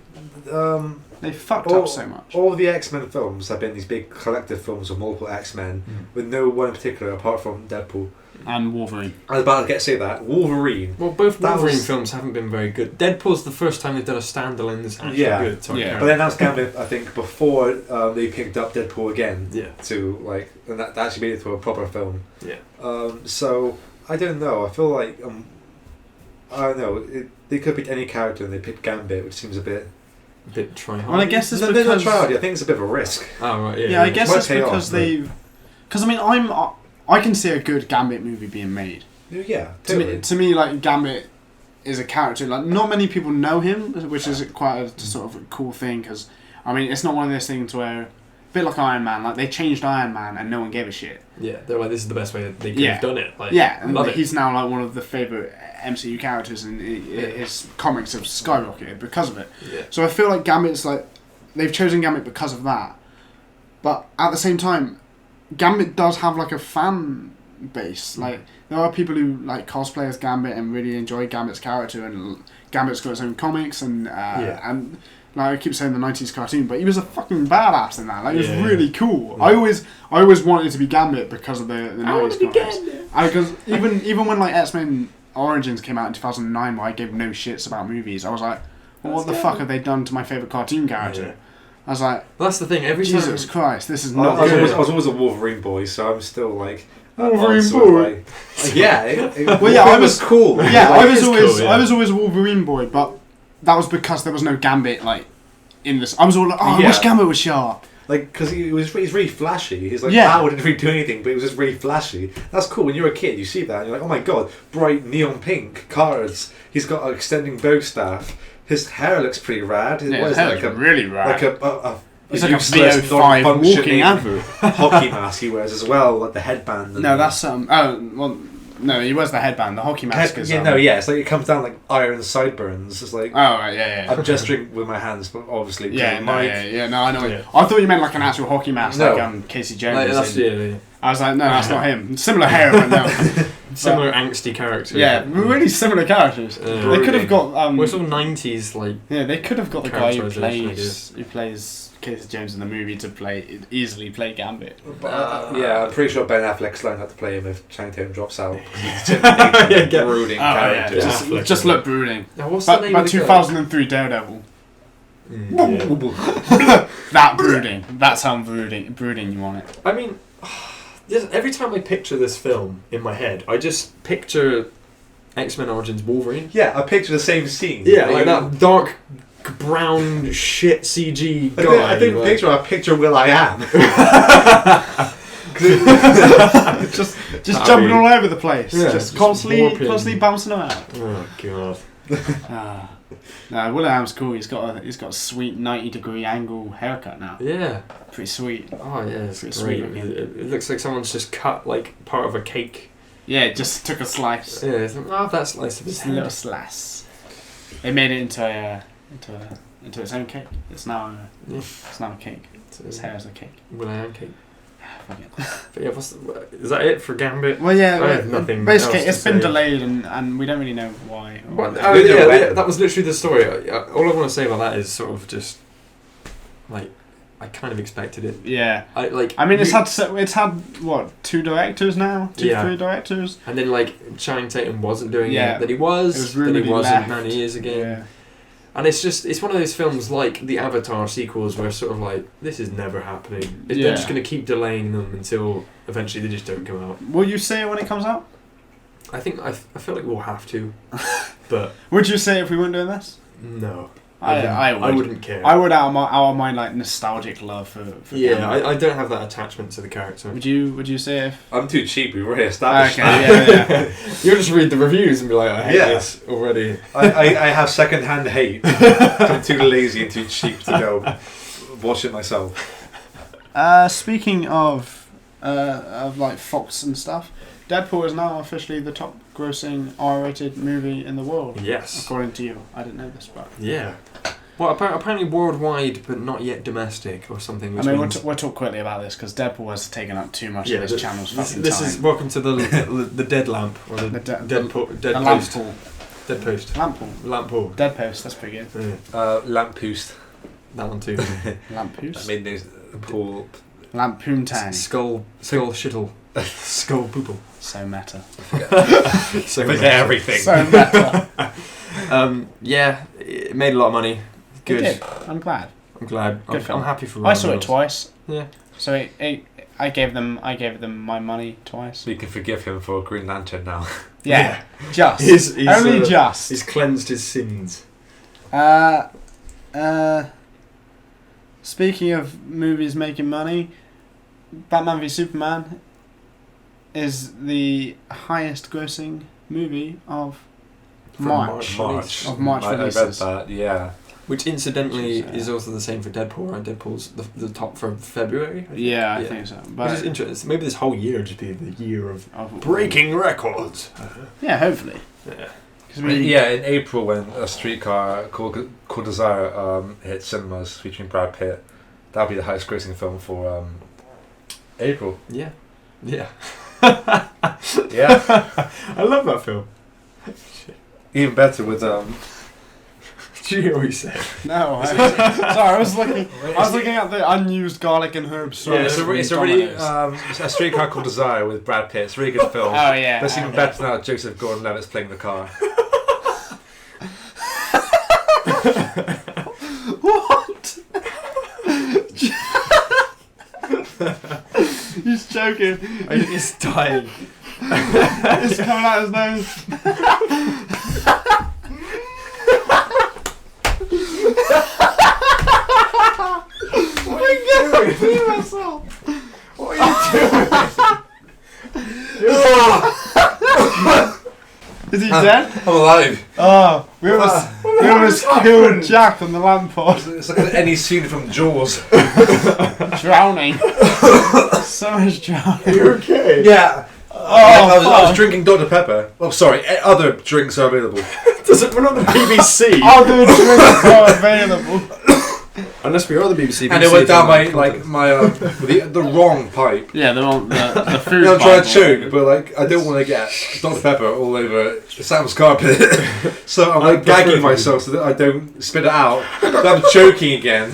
[SPEAKER 3] They fucked
[SPEAKER 4] all,
[SPEAKER 3] up so much.
[SPEAKER 4] all the X-Men films have been these big collective films of multiple X-Men, with no one in particular apart from Deadpool.
[SPEAKER 3] And Wolverine.
[SPEAKER 4] I was about to say that Wolverine.
[SPEAKER 2] Well, both
[SPEAKER 4] That
[SPEAKER 2] Wolverine
[SPEAKER 4] was-
[SPEAKER 2] films haven't been very good. Deadpool's the first time they've done a standalone that's actually
[SPEAKER 4] Yeah.
[SPEAKER 2] good. So I
[SPEAKER 3] Yeah.
[SPEAKER 2] care.
[SPEAKER 4] But then that's Gambit, I think, before they picked up Deadpool again
[SPEAKER 2] Yeah.
[SPEAKER 4] to like, and that actually made it to a proper film.
[SPEAKER 2] Yeah.
[SPEAKER 4] So I don't know. I feel like I don't know. They could pick any character and they picked Gambit, which seems a bit.
[SPEAKER 2] A bit try hard.
[SPEAKER 3] Well, I guess it's
[SPEAKER 4] No, they're not
[SPEAKER 3] because
[SPEAKER 4] trying. I think it's a bit of a risk.
[SPEAKER 2] Oh right, yeah.
[SPEAKER 3] yeah, I guess
[SPEAKER 4] Might
[SPEAKER 3] it's
[SPEAKER 4] pay
[SPEAKER 3] because
[SPEAKER 4] off,
[SPEAKER 3] they've. Because I mean, I can see a good Gambit movie being made.
[SPEAKER 4] Yeah, totally.
[SPEAKER 3] To me, like, Gambit is a character, like, not many people know him, which is quite a sort of a cool thing, because, I mean, it's not one of those things where, a bit like Iron Man, like, they changed Iron Man and no one gave a shit.
[SPEAKER 2] Yeah, they're like, this is the best way that they could have done it. Like,
[SPEAKER 3] and he's now, like, one of the favourite MCU characters, and his comics have skyrocketed because of it.
[SPEAKER 2] Yeah.
[SPEAKER 3] So I feel like Gambit's, like, they've chosen Gambit because of that, but at the same time, Gambit does have, like, a fan base. Like, there are people who like cosplay as Gambit and really enjoy Gambit's character, and Gambit's got his own comics, and like I keep saying the 90s cartoon, but he was a fucking badass in that. Like, it was really cool. Yeah. I always wanted to be Gambit because of the 90s comics. Because even when like X-Men Origins came out in 2009, where I gave no shits about movies, I was like, well, what the fuck have they done to my favourite cartoon character? Yeah. I was like,
[SPEAKER 2] well, that's the thing.
[SPEAKER 3] Jesus Christ, this is not.
[SPEAKER 4] I was always a Wolverine boy, so I'm still like.
[SPEAKER 3] Wolverine boy.
[SPEAKER 4] I was cool.
[SPEAKER 3] Yeah, I was always a Wolverine boy, but that was because there was no Gambit like in this. I was all like, I wish Gambit was sharp.
[SPEAKER 4] Like, because he's really flashy. He's like, wow, didn't really do anything, but he was just really flashy. That's cool. When you're a kid, you see that, and you're like, oh my god, bright neon pink cards. He's got an extending bow staff. His hair looks pretty rad.
[SPEAKER 3] His hair looks really rad.
[SPEAKER 4] Like
[SPEAKER 3] He's like a VO5 walking advert.
[SPEAKER 4] Hockey mask he wears as well, like the headband.
[SPEAKER 3] No, that's no, he wears the headband. The hockey mask is.
[SPEAKER 4] It's like it comes down like iron sideburns. It's like I'm gesturing with my hands, but obviously
[SPEAKER 3] no, I know. Yeah. I thought you meant like an actual hockey mask, like Casey Jones. I was like, no, that's not him. Similar hair, but no.
[SPEAKER 2] Similar angsty character.
[SPEAKER 3] Yeah, really similar characters. They could have got.
[SPEAKER 2] We're sort of 90s like.
[SPEAKER 3] Yeah, they could have got the guy who plays Casey Jones in the movie to easily play Gambit.
[SPEAKER 4] I'm pretty sure Ben Affleck's learned how to play him if Channing Tatum drops out. He's brooding character.
[SPEAKER 3] Just look brooding.
[SPEAKER 2] Now, what's the name of the
[SPEAKER 3] 2003 Daredevil. That brooding. That's how brooding you want it.
[SPEAKER 2] I mean, every time I picture this film in my head, I just picture X-Men Origins Wolverine.
[SPEAKER 4] Yeah, I picture the same scene.
[SPEAKER 2] Yeah, like that dark brown shit CG guy.
[SPEAKER 4] I think picture Will I Am.
[SPEAKER 3] just jumping all over the place.
[SPEAKER 2] Yeah,
[SPEAKER 3] just constantly bouncing around.
[SPEAKER 2] Oh god.
[SPEAKER 3] No, Will I Am's cool. He's got a sweet 90-degree angle haircut now.
[SPEAKER 2] Yeah.
[SPEAKER 3] Pretty sweet.
[SPEAKER 2] Oh yeah, it's pretty sweet. It looks like someone's just cut like part of a cake.
[SPEAKER 3] Yeah, just took a slice.
[SPEAKER 2] Yeah, that slice of his
[SPEAKER 3] head. A little slice. They made it into its own cake. It's now a cake. His hair is a cake.
[SPEAKER 2] Will I Am cake. But yeah, is that it for Gambit?
[SPEAKER 3] Well, yeah,
[SPEAKER 2] I have nothing.
[SPEAKER 3] Basically, it's been delayed, and we don't really know why.
[SPEAKER 2] That was literally the story. All I want to say about that is sort of just like I kind of expected it.
[SPEAKER 3] Yeah, it's had what 2 directors now, 3 directors,
[SPEAKER 2] and then like Channing Tatum wasn't doing it. Then he was.
[SPEAKER 3] Then
[SPEAKER 2] he wasn't.
[SPEAKER 3] left.
[SPEAKER 2] Then he is again.
[SPEAKER 3] Yeah.
[SPEAKER 2] And it's one of those films like the Avatar sequels where it's sort of like, this is never happening. They're just going to keep delaying them until eventually they just don't come out.
[SPEAKER 3] Will you say it when it comes out?
[SPEAKER 2] I feel like we'll have to. But
[SPEAKER 3] would you say if we weren't doing this?
[SPEAKER 2] No.
[SPEAKER 3] I
[SPEAKER 2] wouldn't care.
[SPEAKER 3] I would out of my like nostalgic love for
[SPEAKER 2] I don't have that attachment to the character.
[SPEAKER 3] Would you say if
[SPEAKER 4] I'm too cheap? We've already established
[SPEAKER 3] that.
[SPEAKER 2] You'll just read the reviews and be like, I hate this already.
[SPEAKER 4] I have second-hand hate. I'm too lazy and too cheap to go watch it myself.
[SPEAKER 3] Speaking of like Fox and stuff, Deadpool is now officially the top grossing R-rated movie in the world.
[SPEAKER 2] Yes.
[SPEAKER 3] According to you. I didn't know this, but
[SPEAKER 2] yeah. Well, apparently worldwide, but not yet domestic or something.
[SPEAKER 3] We'll talk quickly about this because Deadpool has taken up too much of this channel's fucking time.
[SPEAKER 2] This is welcome to the Dead Lamp or the Dead Post. Dead Post. LampPod.
[SPEAKER 3] Dead Post. That's pretty good.
[SPEAKER 4] LampPost.
[SPEAKER 2] That one too.
[SPEAKER 3] LampPost.
[SPEAKER 4] I made those pool.
[SPEAKER 3] Lampoon-tang.
[SPEAKER 2] Skull shittle. Skull poople.
[SPEAKER 3] So meta.
[SPEAKER 2] So
[SPEAKER 4] meta. Everything.
[SPEAKER 3] So meta.
[SPEAKER 2] Yeah, it made a lot of money. Good.
[SPEAKER 3] It did. I'm glad.
[SPEAKER 2] I'm happy for.
[SPEAKER 3] I saw it twice.
[SPEAKER 2] Yeah.
[SPEAKER 3] So I gave them my money twice.
[SPEAKER 4] We can forgive him for Green Lantern now.
[SPEAKER 3] Yeah. Just.
[SPEAKER 2] He's
[SPEAKER 3] only just.
[SPEAKER 2] He's cleansed his sins.
[SPEAKER 3] Speaking of movies making money, Batman v Superman is the highest grossing movie of
[SPEAKER 2] From
[SPEAKER 3] March.
[SPEAKER 4] March.
[SPEAKER 3] Of March
[SPEAKER 4] I read
[SPEAKER 3] releases.
[SPEAKER 4] that, yeah.
[SPEAKER 2] Which incidentally
[SPEAKER 3] Which is,
[SPEAKER 2] is also the same for Deadpool, right? Deadpool's the top for February. I think.
[SPEAKER 3] Yeah, I think so. But
[SPEAKER 2] Which is interesting. Maybe this whole year would just be the year of
[SPEAKER 3] of-
[SPEAKER 2] breaking records.
[SPEAKER 3] Yeah, hopefully.
[SPEAKER 2] Yeah.
[SPEAKER 3] 'Cause we-
[SPEAKER 4] Yeah, in April when A Streetcar Called Desire hit cinemas featuring Brad Pitt, that'll be the highest grossing film for April.
[SPEAKER 2] Yeah. Yeah.
[SPEAKER 4] Yeah.
[SPEAKER 2] I love that film.
[SPEAKER 4] Even better with
[SPEAKER 2] Do you hear what he said?
[SPEAKER 3] No, sorry, I was looking at the unused garlic and herb sauce.
[SPEAKER 4] yeah, it's a
[SPEAKER 3] from
[SPEAKER 4] really
[SPEAKER 3] Domino's.
[SPEAKER 4] A Streetcar Called Desire with Brad Pitt. It's a really good film.
[SPEAKER 3] Oh yeah.
[SPEAKER 4] That's even better now. Joseph Gordon-Levitt's playing the car.
[SPEAKER 3] What? He's joking.
[SPEAKER 2] He's dying.
[SPEAKER 3] It's coming out his nose.
[SPEAKER 2] What are you doing? What are you doing?
[SPEAKER 3] Is he dead?
[SPEAKER 4] I'm alive.
[SPEAKER 3] Oh, we almost killed Jack on the LampPod.
[SPEAKER 4] It's like any scene from Jaws.
[SPEAKER 3] Drowning. So much drowning.
[SPEAKER 2] Are you okay?
[SPEAKER 4] Yeah.
[SPEAKER 3] Oh,
[SPEAKER 4] I was drinking Dr. Pepper. Oh, sorry. Other drinks are available.
[SPEAKER 2] We're not the BBC.
[SPEAKER 3] Other drinks are available.
[SPEAKER 2] Unless we are the BBC.
[SPEAKER 4] And it went down my the wrong pipe.
[SPEAKER 3] Yeah, the food.
[SPEAKER 4] I'm trying to choke, but like I don't want to get Dr. Pepper all over Sam's carpet. So I'm like gagging myself so that I don't spit it out. But I'm choking again.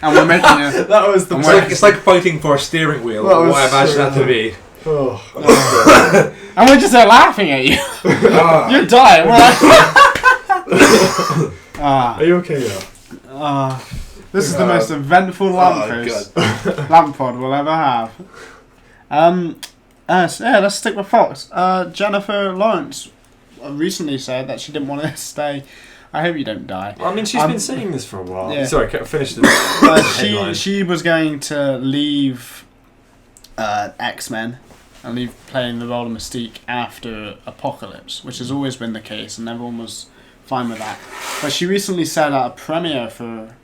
[SPEAKER 3] And we're making a.
[SPEAKER 2] That was the.
[SPEAKER 4] It's like fighting for a steering wheel.
[SPEAKER 2] That
[SPEAKER 4] What
[SPEAKER 2] was
[SPEAKER 4] I imagine
[SPEAKER 2] so
[SPEAKER 4] that to be.
[SPEAKER 2] Oh.
[SPEAKER 3] And we're just there laughing at you. You're dying. We're like.
[SPEAKER 2] Are you okay now?
[SPEAKER 3] This is the most eventful LampPod we'll ever have. So yeah, let's stick with Fox. Jennifer Lawrence recently said that she didn't want to stay. I hope you don't die.
[SPEAKER 2] Well, I mean, she's been saying this for a while.
[SPEAKER 3] Yeah.
[SPEAKER 2] Sorry, finish the
[SPEAKER 3] She was going to leave X-Men and leave playing the role of Mystique after Apocalypse, which has always been the case, and everyone was fine with that. But she recently said at a premiere for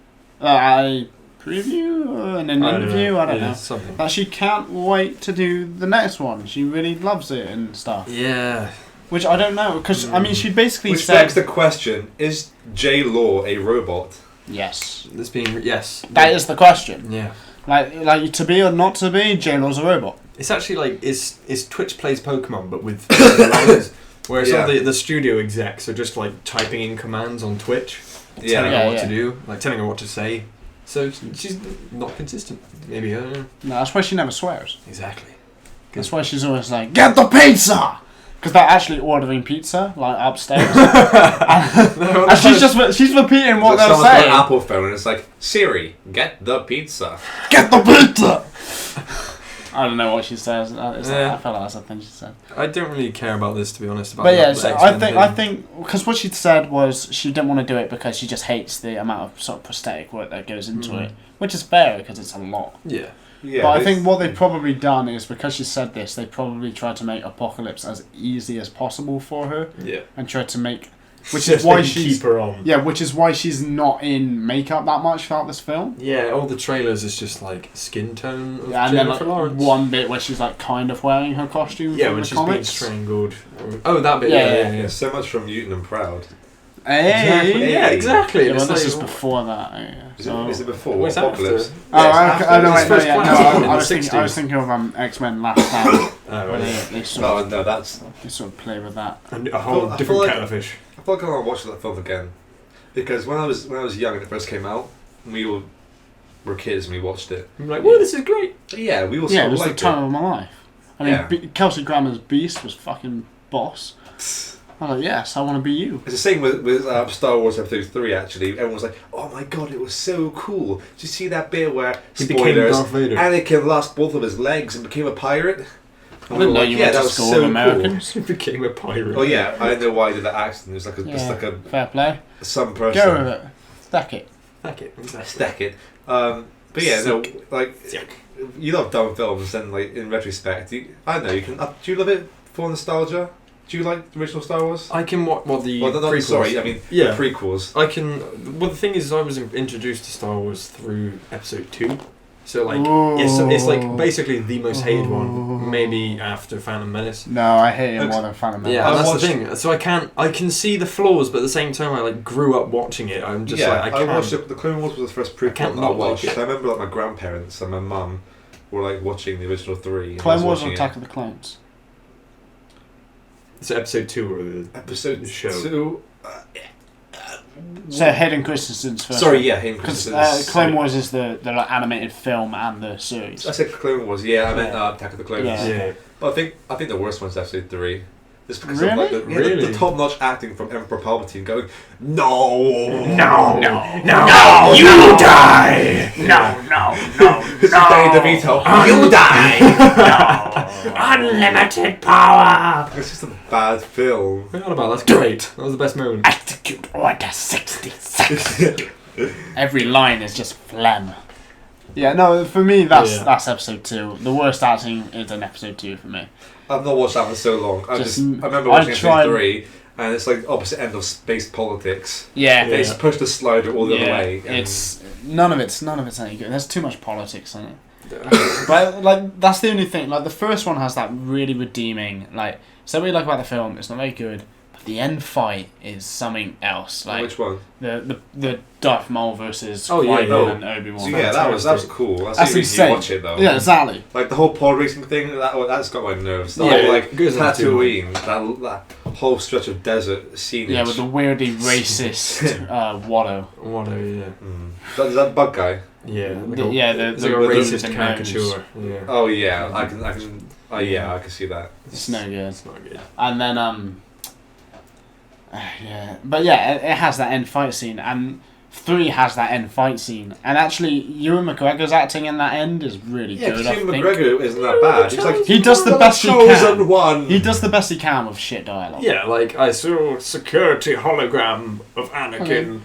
[SPEAKER 3] a preview or an interview, I don't know,
[SPEAKER 2] something.
[SPEAKER 3] that she can't wait to do the next one. She really loves it and stuff.
[SPEAKER 2] Yeah.
[SPEAKER 3] Which I don't know, because I mean, she basically
[SPEAKER 4] Which
[SPEAKER 3] said.
[SPEAKER 4] begs the question: is J. Law a robot?
[SPEAKER 3] Yes.
[SPEAKER 2] This being yes.
[SPEAKER 3] That is the question.
[SPEAKER 2] Yeah.
[SPEAKER 3] Like to be or not to be, J-Law's a robot.
[SPEAKER 2] It's actually like is Twitch plays Pokemon but with lines, whereas all the studio execs are just like typing in commands on Twitch, telling her what to do, like telling her what to say. So she's not consistent. Maybe I don't know.
[SPEAKER 3] No, that's why she never swears.
[SPEAKER 2] Exactly.
[SPEAKER 3] That's why she's always like, "Get the pizza," because they're actually ordering pizza like upstairs, and she's repeating what they're
[SPEAKER 4] Someone's got
[SPEAKER 3] saying.
[SPEAKER 4] an Apple phone and it's like, Siri, get the pizza.
[SPEAKER 3] Get the pizza. I don't know what she says. I felt like that's the thing she said.
[SPEAKER 2] I don't really care about this, to be honest. About
[SPEAKER 3] But yeah,
[SPEAKER 2] the
[SPEAKER 3] so
[SPEAKER 2] X-Men
[SPEAKER 3] I
[SPEAKER 2] thing.
[SPEAKER 3] think because what she said was she didn't want to do it because she just hates the amount of sort of prosthetic work that goes into it, which is fair because it's a lot.
[SPEAKER 2] Yeah.
[SPEAKER 4] Yeah,
[SPEAKER 3] But I think what they've probably done is because she said this, they probably tried to make Apocalypse as easy as possible for her.
[SPEAKER 2] Yeah.
[SPEAKER 3] And tried to make, which is why she's
[SPEAKER 2] keep her on.
[SPEAKER 3] Yeah, which is why she's not in makeup that much throughout this film.
[SPEAKER 2] Yeah, all the trailers is just like skin tone of
[SPEAKER 3] Yeah, and then
[SPEAKER 2] Jennifer
[SPEAKER 3] like
[SPEAKER 2] Lawrence.
[SPEAKER 3] one bit where she's like kind of wearing her costume.
[SPEAKER 2] Yeah,
[SPEAKER 3] from
[SPEAKER 2] when
[SPEAKER 3] the
[SPEAKER 2] she's
[SPEAKER 3] comics.
[SPEAKER 2] being strangled. Oh, that bit.
[SPEAKER 3] Yeah.
[SPEAKER 4] Yeah, so much from Mutant and Proud.
[SPEAKER 3] Hey,
[SPEAKER 2] Yeah, exactly.
[SPEAKER 3] Yeah,
[SPEAKER 2] It's
[SPEAKER 3] well, this
[SPEAKER 2] like-
[SPEAKER 3] is before that. Yeah.
[SPEAKER 4] Is it before
[SPEAKER 2] What's
[SPEAKER 4] Apocalypse?
[SPEAKER 2] after?
[SPEAKER 3] Oh,
[SPEAKER 2] Yeah, it's
[SPEAKER 3] I know.
[SPEAKER 2] after. It's first class in the
[SPEAKER 3] I was thinking
[SPEAKER 2] 60s.
[SPEAKER 3] of X-Men Last Stand,
[SPEAKER 2] Oh,
[SPEAKER 3] where
[SPEAKER 2] right.
[SPEAKER 3] they sort
[SPEAKER 4] Oh
[SPEAKER 3] of
[SPEAKER 4] no, that's.
[SPEAKER 3] play with that.
[SPEAKER 2] A whole
[SPEAKER 4] I
[SPEAKER 2] different
[SPEAKER 4] feel like-
[SPEAKER 2] kettle of fish.
[SPEAKER 4] I feel like I want to watch that film again, because when I was young and it first came out, we all were kids and we watched it.
[SPEAKER 2] I'm like, whoa, this is great.
[SPEAKER 4] Yeah, we all
[SPEAKER 3] Yeah,
[SPEAKER 4] sort
[SPEAKER 3] it
[SPEAKER 4] of
[SPEAKER 3] was the
[SPEAKER 4] liked
[SPEAKER 3] time of my life. I mean,
[SPEAKER 4] Yeah.
[SPEAKER 3] Kelsey Grammer's Beast was fucking boss. I was like, yes, I want to be you.
[SPEAKER 4] It's the same with Star Wars Episode 3, actually. Everyone was like, oh my god, it was so cool. Did you see that bit where,
[SPEAKER 2] He became
[SPEAKER 4] spoilers,
[SPEAKER 2] Darth Vader.
[SPEAKER 4] Anakin lost both of his legs and became a pirate?
[SPEAKER 3] I didn't know you went to
[SPEAKER 4] was
[SPEAKER 3] school
[SPEAKER 4] so
[SPEAKER 3] with Americans.
[SPEAKER 2] He became a pirate.
[SPEAKER 4] Cool. Oh yeah, I don't know why he did that accent. It was like just
[SPEAKER 3] Yeah,
[SPEAKER 4] like a
[SPEAKER 3] fair play.
[SPEAKER 4] some person.
[SPEAKER 3] Go with it. Stack it.
[SPEAKER 2] Fuck it. Exactly.
[SPEAKER 4] Stack it. But yeah, no, like you love dumb films, and like in retrospect, I don't know. You can. Do you love it for nostalgia? Do you like the original Star Wars?
[SPEAKER 2] I can watch the
[SPEAKER 4] prequels. Sorry, I mean the prequels.
[SPEAKER 2] I can. Well, the thing is, I was introduced to Star Wars through Episode 2. So like it's like basically the most hated one, maybe after Phantom Menace.
[SPEAKER 3] No, I hate it more than Phantom Menace.
[SPEAKER 2] Yeah, that's the thing. So I can see the flaws, but at the same time, I like grew up watching it. I'm just like I can't.
[SPEAKER 4] I watched the Clone Wars was the first prequel that I watched. I remember like my grandparents and my mum were like watching the original 3.
[SPEAKER 3] Clone Wars or Attack of the Clones?
[SPEAKER 2] It's Episode 2 or the
[SPEAKER 4] Episode
[SPEAKER 2] show.
[SPEAKER 4] 2.
[SPEAKER 3] So Hayden Christensen's first.
[SPEAKER 4] Sorry, yeah, Hayden Christensen's.
[SPEAKER 3] Clone Wars is the like, animated film and the series.
[SPEAKER 4] I said Clone Wars, I meant Attack of the Clones.
[SPEAKER 3] Yeah.
[SPEAKER 4] But I think the worst one's Episode 3. Just because
[SPEAKER 3] really?
[SPEAKER 4] of like the top-notch acting from Emperor Palpatine going, no,
[SPEAKER 2] you die! No,
[SPEAKER 4] this is Danny DeVito.
[SPEAKER 2] You die! Unlimited power!
[SPEAKER 4] It's just a bad film.
[SPEAKER 2] Forgot about that. That's great. That was the best moment.
[SPEAKER 3] Execute Order 66. Every line is just phlegm. Yeah, no, for me that's Episode 2. The worst acting is in Episode 2 for me.
[SPEAKER 4] I've not watched that for so long. I remember watching Episode 3, and it's like the opposite end of space politics.
[SPEAKER 3] Yeah.
[SPEAKER 4] They just push the slider all the other way.
[SPEAKER 3] It's none of it's any good. There's too much politics in it. But like that's the only thing. Like the first one has that really redeeming. Like so what you like about the film, it's not very good. The end fight is something else. Like
[SPEAKER 4] which one?
[SPEAKER 3] The Darth Maul versus
[SPEAKER 2] Qui-Gon
[SPEAKER 3] and Obi-Wan.
[SPEAKER 4] So that was cool. That's the reason you watch it though.
[SPEAKER 3] Yeah, exactly.
[SPEAKER 4] Like the whole pod racing thing, that's got my nerves. The
[SPEAKER 2] whole
[SPEAKER 4] like Tatooine, that whole stretch of desert scene.
[SPEAKER 3] Yeah, with the weirdly racist Watto.
[SPEAKER 2] Watto, yeah.
[SPEAKER 4] Is that bug guy?
[SPEAKER 2] Yeah,
[SPEAKER 3] the
[SPEAKER 2] racist caricature. Yeah.
[SPEAKER 4] Oh yeah, I can see that.
[SPEAKER 3] It's no good.
[SPEAKER 2] It's not good.
[SPEAKER 3] And then but yeah, it has that end fight scene, and 3 has that end fight scene, and actually Ewan McGregor's acting in that end is really good.
[SPEAKER 4] Yeah, Ewan McGregor isn't that bad. He's like
[SPEAKER 3] he does the best he can.
[SPEAKER 4] One.
[SPEAKER 3] He does the best he can with shit dialogue.
[SPEAKER 2] Yeah, like I saw security hologram of Anakin.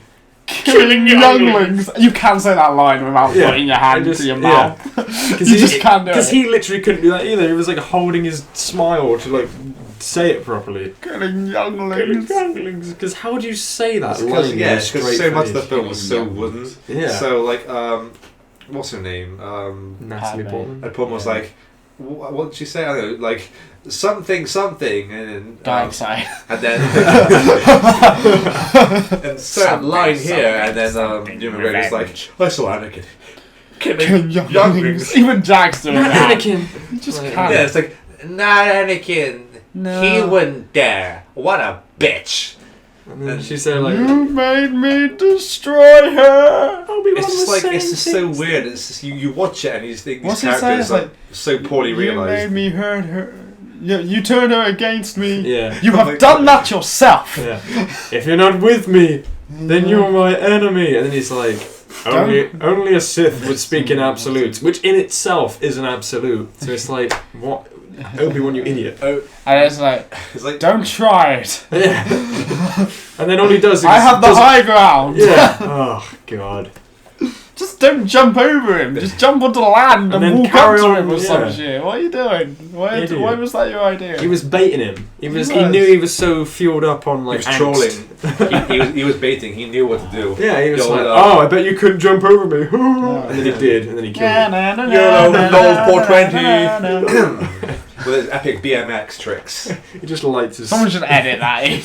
[SPEAKER 3] Killing younglings. You can't say that line without putting your hand to your mouth. You just can't do it.
[SPEAKER 2] Because he literally couldn't do that either. He was like holding his smile to like say it properly.
[SPEAKER 3] Killing younglings.
[SPEAKER 2] Because how do you say that?
[SPEAKER 4] Because so much of the film was so wooden.
[SPEAKER 2] Yeah.
[SPEAKER 4] So like, what's her name?
[SPEAKER 2] Natalie Portman.
[SPEAKER 4] And Portman was like, what did she say? I don't know, like something, and then
[SPEAKER 3] Dark side.
[SPEAKER 4] and then and certain line here, and then Ewan McGregor's like, I saw Anakin killing younglings.
[SPEAKER 3] Even Jack's doing that.
[SPEAKER 2] Anakin.
[SPEAKER 3] You just
[SPEAKER 4] can't.
[SPEAKER 3] can't.
[SPEAKER 4] Yeah, it's like not Anakin. No. He wouldn't dare. What a bitch.
[SPEAKER 2] And then she said like,
[SPEAKER 3] you made me destroy her.
[SPEAKER 4] It's just like it's just so weird. It's just, you watch it and you just think these characters are so poorly realised.
[SPEAKER 3] You made me hurt her. You turned her against me.
[SPEAKER 2] Yeah.
[SPEAKER 3] You have done that yourself.
[SPEAKER 2] Yeah. If you're not with me, then you're my enemy. And then he's like, only a Sith would speak in absolutes, which in itself is an absolute. So it's like, what? Obi-Wan, you idiot.
[SPEAKER 3] And it's like, don't try it.
[SPEAKER 2] Yeah. And then all he does is...
[SPEAKER 3] I have the high ground.
[SPEAKER 2] Yeah. Oh, God.
[SPEAKER 3] Just don't jump over him. Just jump onto land and walk up to him or some shit. What are you doing? Why was that your idea?
[SPEAKER 2] He was baiting him. He knew he was so fueled up on like
[SPEAKER 4] he was trolling. he was baiting. He knew what to do.
[SPEAKER 2] Yeah, he was like, I bet you couldn't jump over me. And then he did, and then he killed him.
[SPEAKER 4] YOLO 420. With his epic BMX tricks.
[SPEAKER 2] He just lights his...
[SPEAKER 3] Someone should edit that in.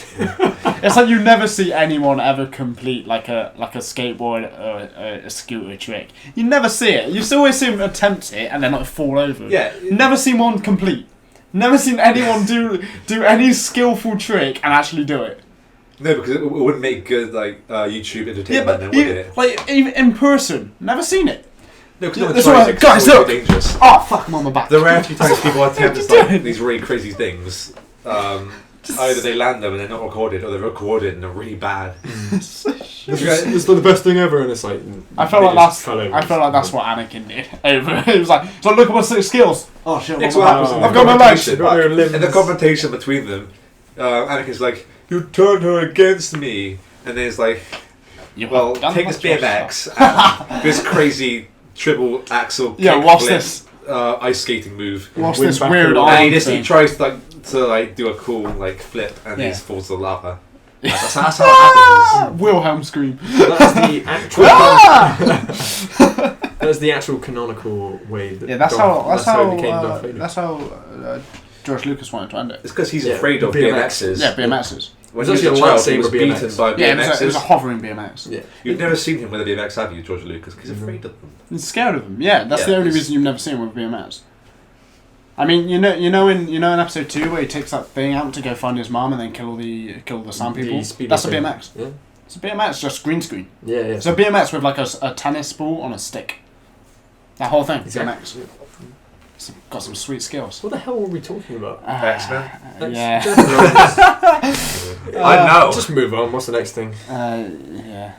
[SPEAKER 3] It's like you never see anyone ever complete like a skateboard or a scooter trick. You never see it. You always see them attempt it and then like fall over.
[SPEAKER 4] Yeah.
[SPEAKER 3] Never seen one complete. Never seen anyone do any skillful trick and actually do it.
[SPEAKER 4] No, because it wouldn't make good like YouTube entertainment, then, would it?
[SPEAKER 3] Like even in person, never seen it.
[SPEAKER 4] No, because
[SPEAKER 3] guys, look!
[SPEAKER 4] Dangerous.
[SPEAKER 3] Oh, fuck, I'm on my back.
[SPEAKER 4] The rare few times people attempt like, these really crazy things, either they land them and they're not recorded, or they're recorded and they're really bad.
[SPEAKER 2] It's the best thing ever, and it's like...
[SPEAKER 3] I felt like that's what Anakin did. It was like, so look at my skills. Oh shit,
[SPEAKER 4] I've got
[SPEAKER 3] my legs.
[SPEAKER 4] In the confrontation between them, Anakin's like, you turned her against me. And then it's like, well, take this BMX and this crazy triple axle.
[SPEAKER 3] What's
[SPEAKER 4] kickflip,
[SPEAKER 3] this?
[SPEAKER 4] Ice skating move.
[SPEAKER 3] What's
[SPEAKER 2] Win
[SPEAKER 3] this
[SPEAKER 2] back
[SPEAKER 3] weird
[SPEAKER 2] around.
[SPEAKER 3] arm
[SPEAKER 4] And he
[SPEAKER 3] thing?
[SPEAKER 4] tries to do a cool flip, and he falls to the lava. That's how it happens.
[SPEAKER 3] Wilhelm scream.
[SPEAKER 2] That's the actual.
[SPEAKER 3] Ah!
[SPEAKER 2] That's the actual canonical way. That
[SPEAKER 3] Yeah, that's how
[SPEAKER 2] it became Darth Vader.
[SPEAKER 3] that's how George Lucas wanted to end it.
[SPEAKER 4] It's because he's
[SPEAKER 2] Yeah,
[SPEAKER 4] afraid of
[SPEAKER 2] BMXs.
[SPEAKER 4] BMXs.
[SPEAKER 3] Yeah, BMXs.
[SPEAKER 4] When
[SPEAKER 2] There's
[SPEAKER 4] he was a
[SPEAKER 2] actually a
[SPEAKER 4] child, he was
[SPEAKER 2] lightsaber
[SPEAKER 4] beaten
[SPEAKER 2] BMX.
[SPEAKER 4] by
[SPEAKER 3] Yeah,
[SPEAKER 4] BMXs.
[SPEAKER 3] it was a hovering BMX.
[SPEAKER 2] Yeah.
[SPEAKER 4] You've never seen him with a BMX, have you, George Lucas? Because he's afraid of them.
[SPEAKER 3] He's scared of them. Yeah, that's
[SPEAKER 4] Yeah,
[SPEAKER 3] the only
[SPEAKER 4] it's-
[SPEAKER 3] reason you've never seen him with BMX. I mean, in episode 2 where he takes that thing out to go find his mom and then kill the sand people.
[SPEAKER 2] speeder
[SPEAKER 3] That's a
[SPEAKER 2] thing.
[SPEAKER 3] BMX.
[SPEAKER 2] Yeah.
[SPEAKER 3] It's a BMX, just green screen.
[SPEAKER 2] Yeah.
[SPEAKER 3] It's a BMX with like a tennis ball on a stick. That whole thing.
[SPEAKER 2] Exactly.
[SPEAKER 3] BMX. It's got some sweet skills.
[SPEAKER 2] What the hell were we talking about?
[SPEAKER 4] X-Men?
[SPEAKER 3] Yeah.
[SPEAKER 4] I know.
[SPEAKER 2] Just move on. What's the next thing?
[SPEAKER 3] Yeah.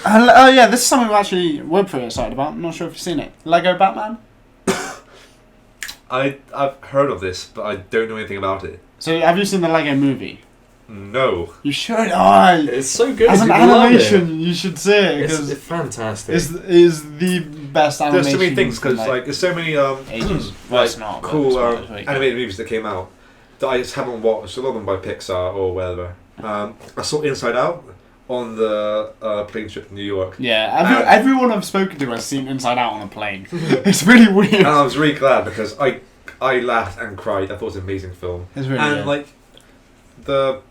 [SPEAKER 3] Oh yeah, this is something we're pretty excited about. I'm not sure if you've seen it. Lego Batman.
[SPEAKER 4] I've heard of this, but I don't know anything about it.
[SPEAKER 3] So have you seen the Lego movie?
[SPEAKER 4] No.
[SPEAKER 3] You should. Oh,
[SPEAKER 2] It's so good.
[SPEAKER 3] as an
[SPEAKER 2] people love
[SPEAKER 3] animation, you should see it because
[SPEAKER 2] It's fantastic.
[SPEAKER 3] is the best animation.
[SPEAKER 4] There's so many things, because there's so many
[SPEAKER 3] ages. Well, it's not, but
[SPEAKER 4] cool
[SPEAKER 3] it's very good.
[SPEAKER 4] animated movies that came out that I just haven't watched. A lot of them by Pixar or whatever. I saw Inside Out on the plane trip to New York.
[SPEAKER 3] Yeah, everyone I've spoken to has seen Inside Out on a plane. It's really weird.
[SPEAKER 4] And I was really glad because I laughed and cried. I thought it was an amazing film.
[SPEAKER 3] It's really
[SPEAKER 4] And
[SPEAKER 3] good.
[SPEAKER 4] the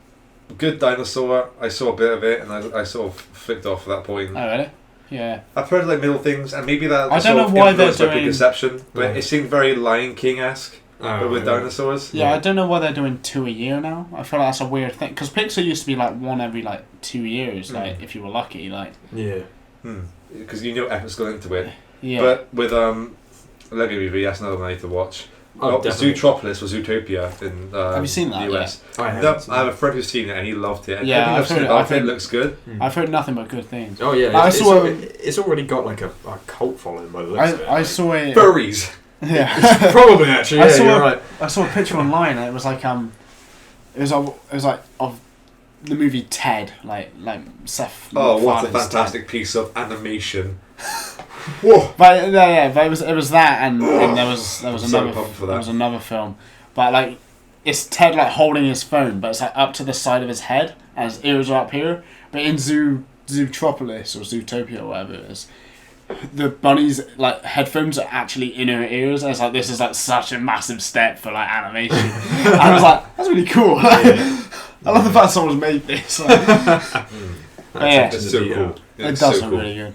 [SPEAKER 4] Good Dinosaur, I saw a bit of it and I sort of flicked off at that point.
[SPEAKER 3] Oh really? Yeah.
[SPEAKER 4] I've heard middle things and maybe that
[SPEAKER 3] I don't
[SPEAKER 4] sort
[SPEAKER 3] know
[SPEAKER 4] of
[SPEAKER 3] why they're
[SPEAKER 4] influenced my
[SPEAKER 3] doing-
[SPEAKER 4] preconception, but
[SPEAKER 2] Yeah.
[SPEAKER 4] it seemed very Lion King-esque. But with dinosaurs.
[SPEAKER 3] Yeah, I don't know why they're doing 2 a year now. I feel like that's a weird thing because Pixar used to be like one every 2 years, if you were lucky,
[SPEAKER 2] Yeah.
[SPEAKER 4] Because effort's gone into it.
[SPEAKER 3] Yeah.
[SPEAKER 4] But with Lego movie, that's another one I need to watch.
[SPEAKER 2] Oh, definitely.
[SPEAKER 4] Zootropolis or Zootopia in
[SPEAKER 3] Have you seen that?
[SPEAKER 4] the US.
[SPEAKER 2] I
[SPEAKER 4] No,
[SPEAKER 2] haven't seen
[SPEAKER 4] I have
[SPEAKER 2] it.
[SPEAKER 4] a friend who's seen it and he loved it. And
[SPEAKER 3] Yeah,
[SPEAKER 4] everything
[SPEAKER 3] I've
[SPEAKER 4] I've seen
[SPEAKER 3] heard it-
[SPEAKER 4] about
[SPEAKER 3] I've
[SPEAKER 4] it
[SPEAKER 3] heard-
[SPEAKER 4] looks good.
[SPEAKER 3] I've heard nothing but good things.
[SPEAKER 2] Oh yeah,
[SPEAKER 3] I saw
[SPEAKER 2] it's already got like a cult following by the looks of it.
[SPEAKER 3] I saw it.
[SPEAKER 4] Furries.
[SPEAKER 3] Yeah.
[SPEAKER 2] Probably actually.
[SPEAKER 3] I
[SPEAKER 2] Yeah,
[SPEAKER 3] saw
[SPEAKER 2] you're
[SPEAKER 3] a-
[SPEAKER 2] right.
[SPEAKER 3] I saw a picture online and it was like of the movie Ted, like Seth.
[SPEAKER 4] Oh, what a
[SPEAKER 3] MacFarlane's
[SPEAKER 4] fantastic piece of animation.
[SPEAKER 3] Whoa! But but it was that and there was
[SPEAKER 4] so
[SPEAKER 3] another
[SPEAKER 4] pumped for that.
[SPEAKER 3] there was another film, but it's Ted holding his phone, but it's up to the side of his head and his ears are up here. But in Zootropolis or Zootopia or whatever it is, the bunny's headphones are actually in her ears. And it's this is such a massive step for animation. And I was like, that's really cool. I love the fact someone's made this. But yeah,
[SPEAKER 4] It's so cool. Yeah,
[SPEAKER 3] it
[SPEAKER 4] it's
[SPEAKER 3] does
[SPEAKER 4] so
[SPEAKER 3] look
[SPEAKER 4] cool.
[SPEAKER 3] really good.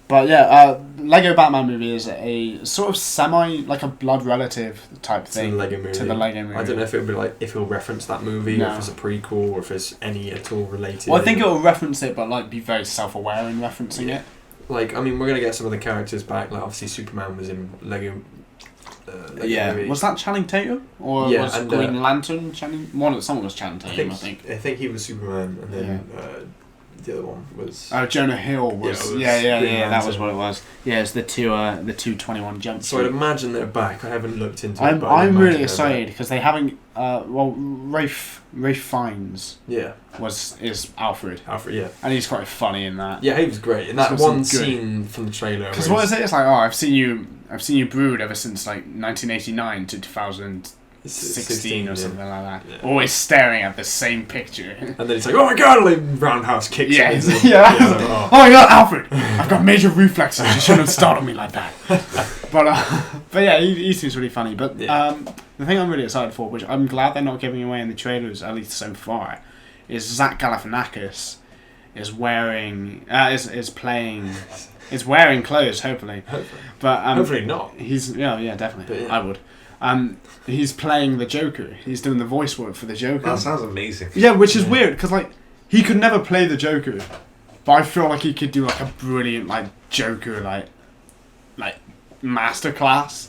[SPEAKER 3] But yeah, Lego Batman movie is a sort of semi a blood relative type
[SPEAKER 2] To
[SPEAKER 3] thing
[SPEAKER 2] the Lego movie.
[SPEAKER 3] to the Lego movie.
[SPEAKER 2] I don't know if it'll be if he'll reference that movie, or if it's a prequel, or if it's any at all related.
[SPEAKER 3] Well, I think it'll reference it, but be very self-aware in referencing it.
[SPEAKER 2] we're gonna get some of the characters back. Obviously Superman was in Lego.
[SPEAKER 3] Yeah,
[SPEAKER 2] movie.
[SPEAKER 3] was that Channing Tatum or
[SPEAKER 2] Yeah,
[SPEAKER 3] was
[SPEAKER 2] and,
[SPEAKER 3] Green Lantern Channing? Someone was Channing Tatum, I think.
[SPEAKER 2] I think he was Superman, and then the other one was.
[SPEAKER 3] Oh, Jonah Hill was.
[SPEAKER 2] Green
[SPEAKER 3] That was
[SPEAKER 2] Lantern.
[SPEAKER 3] what it was. Yeah, it's the 221 jump.
[SPEAKER 2] So I'd imagine they're back. I haven't looked into it.
[SPEAKER 3] I'm
[SPEAKER 2] but I'd
[SPEAKER 3] really
[SPEAKER 2] imagine they're
[SPEAKER 3] excited because they haven't. Rafe Fiennes
[SPEAKER 2] back. Yeah,
[SPEAKER 3] is Alfred,
[SPEAKER 2] Alfred. Yeah,
[SPEAKER 3] and he's quite funny in that.
[SPEAKER 2] yeah, he was great in that
[SPEAKER 3] He's got
[SPEAKER 2] one
[SPEAKER 3] some good-
[SPEAKER 2] scene from the trailer.
[SPEAKER 3] Because what is it? It's I've seen you brood ever since 1989 to 2016 or something like that.
[SPEAKER 2] Yeah.
[SPEAKER 3] Always staring at the same picture.
[SPEAKER 2] And then it's oh my god! And roundhouse kicks.
[SPEAKER 3] Yeah,
[SPEAKER 2] him.
[SPEAKER 3] yeah.
[SPEAKER 2] Oh.
[SPEAKER 3] Oh my god, Alfred! I've got major reflexes. You shouldn't have startled me like that. But yeah, he seems really funny. But the thing I'm really excited for, which I'm glad they're not giving away in the trailers, at least so far, is Zach Galifianakis is wearing is wearing clothes. Hopefully, but
[SPEAKER 2] Hopefully not.
[SPEAKER 3] He's definitely.
[SPEAKER 2] But yeah.
[SPEAKER 3] I would. He's playing the Joker. He's doing the voice work for the Joker.
[SPEAKER 4] That sounds amazing.
[SPEAKER 3] Yeah, which is weird because he could never play the Joker, but I feel like he could do a brilliant Joker masterclass.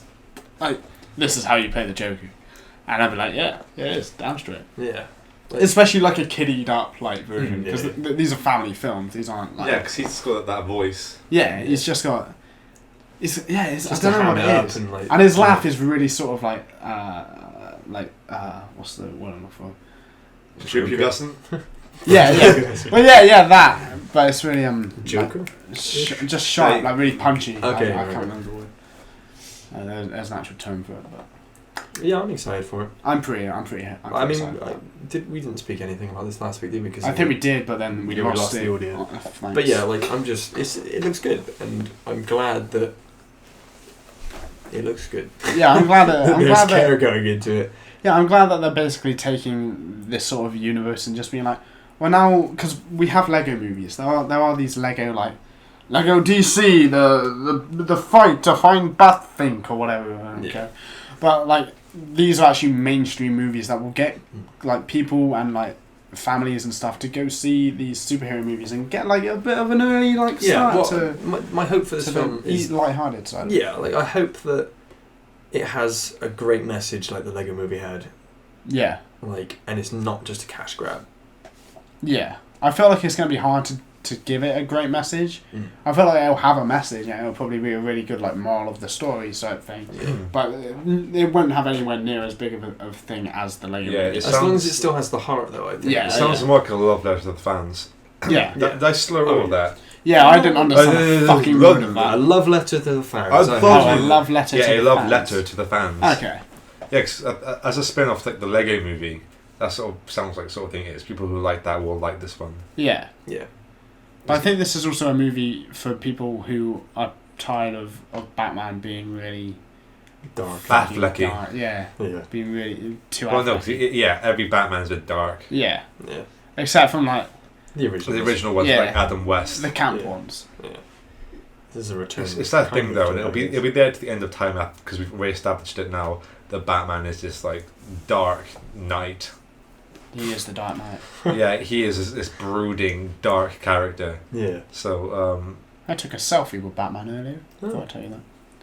[SPEAKER 3] This is how you play the Joker, and I'd be yeah, it is damn straight.
[SPEAKER 2] Yeah.
[SPEAKER 3] Especially a kiddied up version because
[SPEAKER 2] Yeah.
[SPEAKER 3] these are family films. These aren't
[SPEAKER 4] Yeah, because he's got that voice.
[SPEAKER 3] Yeah, he's just got. I
[SPEAKER 2] Just
[SPEAKER 3] don't
[SPEAKER 2] to
[SPEAKER 3] know what
[SPEAKER 2] ham
[SPEAKER 3] it
[SPEAKER 2] up
[SPEAKER 3] is.
[SPEAKER 2] and,
[SPEAKER 3] His laugh is really sort of what's the word I'm looking for?
[SPEAKER 4] Prepubescent?
[SPEAKER 3] Yeah. Well, yeah, that. but it's really
[SPEAKER 2] Joker.
[SPEAKER 3] like, just sharp, like really punchy.
[SPEAKER 2] Okay,
[SPEAKER 3] I
[SPEAKER 2] right.
[SPEAKER 3] can't remember the word. There's an actual term for it, but
[SPEAKER 2] Yeah, I'm excited for it.
[SPEAKER 3] I'm pretty excited.
[SPEAKER 2] We didn't speak anything about this last week, did we? Because
[SPEAKER 3] I think we did, but then we lost
[SPEAKER 2] the audio.
[SPEAKER 3] Thanks.
[SPEAKER 2] But yeah, like it looks good, and I'm glad that it looks good.
[SPEAKER 3] Yeah, I'm glad that
[SPEAKER 2] there's care going into it.
[SPEAKER 3] Yeah, I'm glad that they're basically taking this sort of universe and just being like, well, now because we have Lego movies, there are these Lego DC, the fight to find Batthink or whatever. Okay, but like these are actually mainstream movies that will get like people and like families and stuff to go see these superhero movies and get like a bit of an early like start to
[SPEAKER 2] my hope for this film is
[SPEAKER 3] light-hearted side.
[SPEAKER 2] Yeah, like I hope that it has a great message like the Lego movie had.
[SPEAKER 3] Yeah.
[SPEAKER 2] Like, and it's not just a cash grab.
[SPEAKER 3] Yeah. I feel like it's going to be hard to give it a great message. I feel like it'll have a message, and it'll probably be a really good like moral of the story sort of thing. But it won't have anywhere near as big of a thing as the Lego movie.
[SPEAKER 2] As long as it still has the heart, though, I think.
[SPEAKER 4] It sounds more like a love letter to the fans.
[SPEAKER 3] Yeah.
[SPEAKER 4] Did I slur all of that?
[SPEAKER 3] Yeah, I didn't understand a fucking word of that.
[SPEAKER 2] A love letter to the fans.
[SPEAKER 3] A love letter to the fans.
[SPEAKER 4] Yeah, a love letter to the fans.
[SPEAKER 3] Okay.
[SPEAKER 4] Yeah, 'cause, as a spin-off like the Lego movie, that sort of sounds like sort of thing it is. People who like that will like this one.
[SPEAKER 3] Yeah.
[SPEAKER 2] Yeah.
[SPEAKER 3] But I think this is also a movie for people who are tired of Batman being really
[SPEAKER 2] dark.
[SPEAKER 4] Afflecky.
[SPEAKER 3] Yeah. Being really too
[SPEAKER 4] Well, no, every Batman's a bit dark.
[SPEAKER 3] Yeah.
[SPEAKER 2] Yeah.
[SPEAKER 3] Except from like
[SPEAKER 4] the original ones, like Adam West.
[SPEAKER 3] The camp ones.
[SPEAKER 2] Yeah. This is a return.
[SPEAKER 4] It's that thing though, and it'll be there to the end of time because we've already established it now. That Batman is just like dark night.
[SPEAKER 3] He is the Dark Knight.
[SPEAKER 4] Yeah, he is this brooding, dark character.
[SPEAKER 2] Yeah.
[SPEAKER 4] So,
[SPEAKER 3] I took a selfie with Batman earlier. I thought I'd tell you that.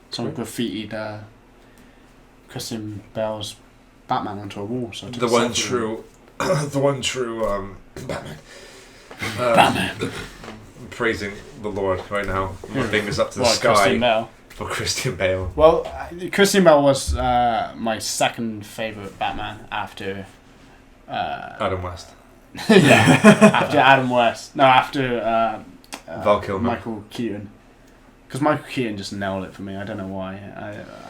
[SPEAKER 3] Someone graffitied Christian Bale's Batman onto a wall. So I took
[SPEAKER 4] the
[SPEAKER 3] a
[SPEAKER 4] one
[SPEAKER 3] selfie
[SPEAKER 4] true Batman.
[SPEAKER 3] Batman.
[SPEAKER 4] I'm praising the Lord right now. My fingers up to the sky.
[SPEAKER 3] Christian Bale.
[SPEAKER 4] For Christian Bale.
[SPEAKER 3] Well, Christian Bale was my second favourite Batman after...
[SPEAKER 4] Adam West.
[SPEAKER 3] after Adam West. No, after
[SPEAKER 4] Val Kilmer.
[SPEAKER 3] Michael Keaton. Because Michael Keaton just nailed it for me. I don't know why.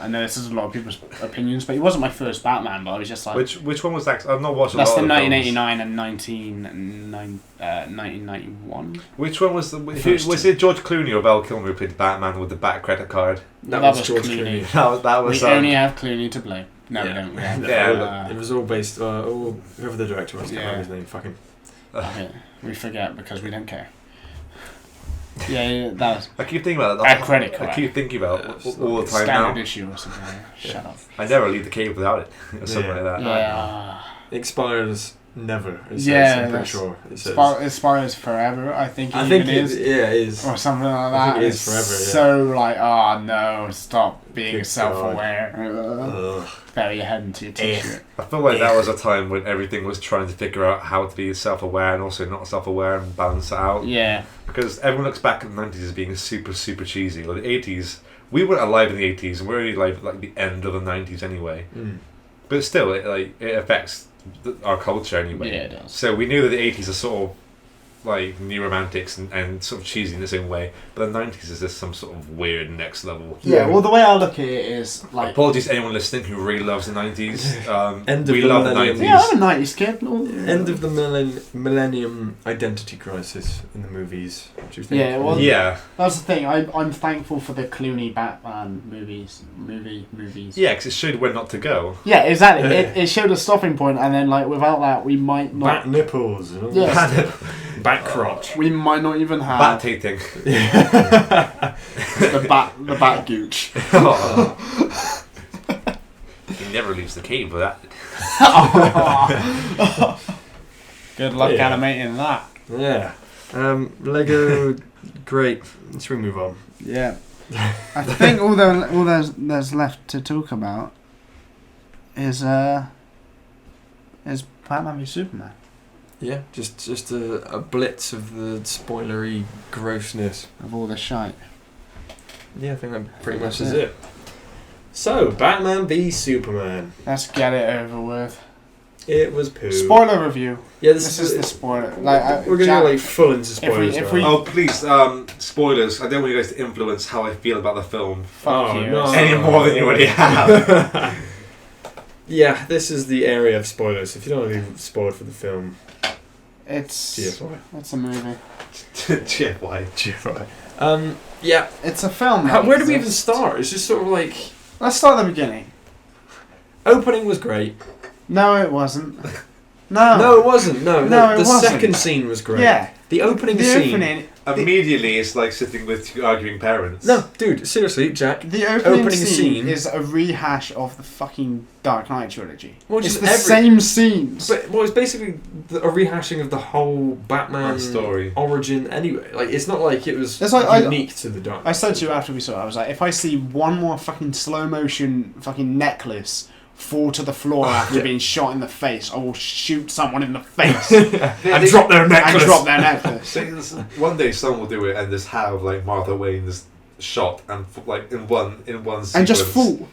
[SPEAKER 3] I know this is a lot of people's opinions, but he wasn't my first Batman. But I was just like,
[SPEAKER 4] which one was that? I've not watched a lot
[SPEAKER 3] of the
[SPEAKER 4] of
[SPEAKER 3] 1989 and 1991.
[SPEAKER 4] Which one was was it George Clooney or Val Kilmer who played Batman with the Bat credit card?
[SPEAKER 3] That was George Clooney.
[SPEAKER 4] That was.
[SPEAKER 3] We only have Clooney to blame. No, we don't.
[SPEAKER 2] It was all based. Whoever the director was, I can't remember his name. Fucking.
[SPEAKER 3] We forget because we don't care. Yeah, that was.
[SPEAKER 4] I keep thinking about that.
[SPEAKER 3] Credit card.
[SPEAKER 4] I keep thinking about it all the time
[SPEAKER 3] Standard
[SPEAKER 4] now.
[SPEAKER 3] issue or something. Shut up.
[SPEAKER 4] I never leave the cave without it, or something like that.
[SPEAKER 3] Yeah.
[SPEAKER 2] Expires never. I'm pretty sure.
[SPEAKER 3] Expires forever. I think it is.
[SPEAKER 2] Yeah, it is.
[SPEAKER 3] Or something like that.
[SPEAKER 2] I think it is forever. Yeah.
[SPEAKER 3] So like, oh no, stop being self-aware. Bury your head into your t-shirt.
[SPEAKER 4] I feel like that was a time when everything was trying to figure out how to be self-aware and also not self-aware and balance it out.
[SPEAKER 3] Yeah.
[SPEAKER 4] Because everyone looks back at the 90s as being super, super cheesy. Like the 80s, we weren't alive in the 80s and we're only alive at like the end of the 90s anyway. But still, it affects our culture anyway.
[SPEAKER 3] Yeah, it does.
[SPEAKER 4] So we knew that the 80s are sort of like new romantics and sort of cheesy in its own way, but the 90s is just some sort of weird next level.
[SPEAKER 3] Yeah, well, the way I look at it is like.
[SPEAKER 4] Apologies to anyone listening who really loves the 90s.
[SPEAKER 2] We love the 90s.
[SPEAKER 3] Yeah, I'm a 90s kid.
[SPEAKER 2] End of the millennium identity crisis in the movies. Do you think?
[SPEAKER 3] Yeah, well,
[SPEAKER 4] yeah.
[SPEAKER 3] That's the thing. I'm thankful for the Clooney Batman movies.
[SPEAKER 4] Yeah, because it showed where not to go.
[SPEAKER 3] Yeah, exactly. It showed a stopping point, and then like without that, we might not.
[SPEAKER 2] Bat nipples.
[SPEAKER 3] Yeah.
[SPEAKER 2] Back crotch.
[SPEAKER 3] We might not even have
[SPEAKER 4] bat tating.
[SPEAKER 3] the bat gooch.
[SPEAKER 4] He never leaves the cave with that.
[SPEAKER 3] Good luck animating that.
[SPEAKER 2] Yeah. Lego, great. Should we move on?
[SPEAKER 3] Yeah. I think all there's left to talk about is Batman v Superman.
[SPEAKER 2] Yeah, just a blitz of the spoilery grossness
[SPEAKER 3] of all the shite.
[SPEAKER 2] Yeah, I think that pretty much is it. So, Batman v Superman.
[SPEAKER 3] Let's get it over with.
[SPEAKER 2] It was poo.
[SPEAKER 3] Spoiler review.
[SPEAKER 2] Yeah,
[SPEAKER 3] This is the spoiler. Like,
[SPEAKER 2] we're gonna go like full into spoilers.
[SPEAKER 3] if we-
[SPEAKER 2] right?
[SPEAKER 4] Oh please, spoilers! I don't want you guys to influence how I feel about the film
[SPEAKER 3] Fuck you.
[SPEAKER 2] no.
[SPEAKER 4] any more than you already have.
[SPEAKER 2] Yeah, this is the area of spoilers. If you don't want to be spoiled for the film,
[SPEAKER 3] It's
[SPEAKER 2] GFY.
[SPEAKER 3] It's a movie.
[SPEAKER 4] GFY.
[SPEAKER 2] GFY. Yeah.
[SPEAKER 3] It's a film.
[SPEAKER 2] Where do we even start? It's just sort of like
[SPEAKER 3] Let's start at the beginning.
[SPEAKER 2] opening was great.
[SPEAKER 3] No, it wasn't. No.
[SPEAKER 2] No, it wasn't. No,
[SPEAKER 3] No, it
[SPEAKER 2] the
[SPEAKER 3] wasn't.
[SPEAKER 2] second scene was great.
[SPEAKER 3] Yeah.
[SPEAKER 2] The opening
[SPEAKER 3] The
[SPEAKER 2] scene.
[SPEAKER 3] opening.
[SPEAKER 4] Immediately, it's like sitting with two arguing parents.
[SPEAKER 2] No, dude, seriously, Jack.
[SPEAKER 3] The opening
[SPEAKER 2] Opening
[SPEAKER 3] scene
[SPEAKER 2] scene-
[SPEAKER 3] is a rehash of the fucking Dark Knight trilogy.
[SPEAKER 2] Well,
[SPEAKER 3] It's
[SPEAKER 2] just
[SPEAKER 3] the
[SPEAKER 2] every-
[SPEAKER 3] same scenes.
[SPEAKER 2] But well, it's basically a rehashing of the whole Batman
[SPEAKER 4] story.
[SPEAKER 2] origin. Anyway, like it's not like it was
[SPEAKER 3] It's like
[SPEAKER 2] unique to the Dark.
[SPEAKER 3] I said to you after we saw it, I was like, if I see one more fucking slow motion fucking necklace fall to the floor after
[SPEAKER 2] Yeah.
[SPEAKER 3] being shot in the face, I will shoot someone in the face
[SPEAKER 2] and drop their necklace.
[SPEAKER 3] and drop their necklace.
[SPEAKER 4] One day someone will do it and just have like Martha Wayne's shot and like in one sequence.
[SPEAKER 3] And just fall.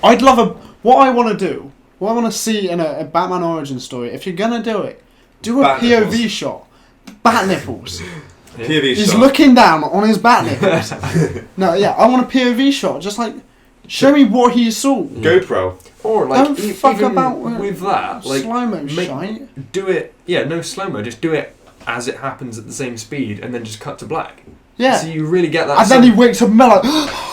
[SPEAKER 3] I'd love what I want to do, what I want to see in a Batman origin story, if you're going to do it, do a
[SPEAKER 4] Bat
[SPEAKER 3] POV
[SPEAKER 4] nipples.
[SPEAKER 3] shot. Bat nipples.
[SPEAKER 4] POV
[SPEAKER 3] He's
[SPEAKER 4] shot.
[SPEAKER 3] looking down on his bat nipples. No, yeah, I want a POV shot. Just like, show me what he saw.
[SPEAKER 4] GoPro.
[SPEAKER 2] Or like
[SPEAKER 3] Don't fuck
[SPEAKER 2] even
[SPEAKER 3] about
[SPEAKER 2] with that, like
[SPEAKER 3] slow-mo
[SPEAKER 2] make-
[SPEAKER 3] shite.
[SPEAKER 2] do it. Yeah, no slow mo. Just do it as it happens at the same speed, and then just cut to black.
[SPEAKER 3] Yeah.
[SPEAKER 2] So you really get that.
[SPEAKER 3] And then he wakes up and they're like,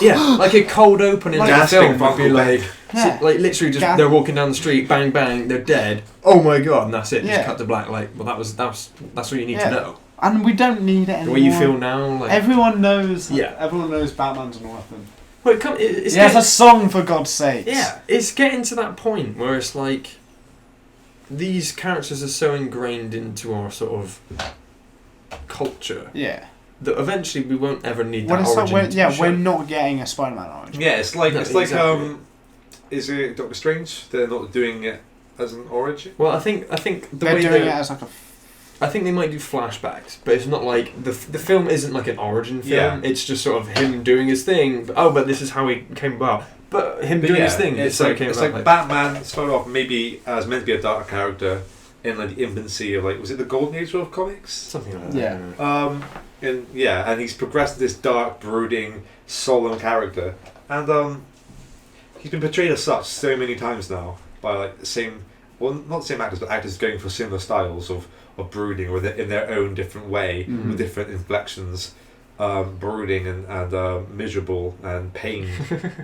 [SPEAKER 2] yeah, like a cold open in
[SPEAKER 3] Like
[SPEAKER 2] the
[SPEAKER 4] gasping
[SPEAKER 2] film would be
[SPEAKER 4] from
[SPEAKER 2] like,
[SPEAKER 3] Yeah.
[SPEAKER 2] like literally just
[SPEAKER 3] Gas-
[SPEAKER 2] they're walking down the street, bang bang, they're dead. Oh my god, and that's it.
[SPEAKER 3] Yeah.
[SPEAKER 2] Just cut to black. Like, well, that's what you need
[SPEAKER 3] Yeah.
[SPEAKER 2] to know.
[SPEAKER 3] and we don't need it
[SPEAKER 2] The
[SPEAKER 3] anymore.
[SPEAKER 2] way you feel now, like
[SPEAKER 3] Everyone knows.
[SPEAKER 2] Yeah.
[SPEAKER 3] Everyone knows Batman's an orphan.
[SPEAKER 2] well, it's
[SPEAKER 3] He has a
[SPEAKER 2] getting,
[SPEAKER 3] song, for God's sake.
[SPEAKER 2] yeah, it's getting to that point where it's like these characters are so ingrained into our sort of culture
[SPEAKER 3] Yeah.
[SPEAKER 2] that eventually we won't ever need
[SPEAKER 3] When
[SPEAKER 2] that
[SPEAKER 3] it's like,
[SPEAKER 2] origin. to be
[SPEAKER 3] we're
[SPEAKER 2] shown.
[SPEAKER 3] not getting a Spider-Man origin.
[SPEAKER 4] Yeah, it's like
[SPEAKER 2] No,
[SPEAKER 4] it's like
[SPEAKER 2] exactly.
[SPEAKER 4] is it Doctor Strange? They're not doing it as an origin.
[SPEAKER 2] Well, I think the
[SPEAKER 3] They're
[SPEAKER 2] way
[SPEAKER 3] doing it
[SPEAKER 2] that
[SPEAKER 3] as like a.
[SPEAKER 2] I think they might do flashbacks, but it's not like the film isn't like an origin film.
[SPEAKER 4] Yeah.
[SPEAKER 2] It's just sort of him doing his thing. But this is how he came about. But him doing his thing.
[SPEAKER 4] It's
[SPEAKER 2] how he
[SPEAKER 4] like
[SPEAKER 2] came
[SPEAKER 4] it's
[SPEAKER 2] about,
[SPEAKER 4] like Batman started off maybe as meant to be a dark character in like the infancy of like was it the golden age of comics?
[SPEAKER 2] something like
[SPEAKER 3] Yeah.
[SPEAKER 2] that.
[SPEAKER 4] And he's progressed to this dark, brooding, solemn character, and he's been portrayed as such so many times now by like the same, well, not the same actors, but actors going for similar styles of brooding, or in their own different way, with different inflections, brooding and miserable and pain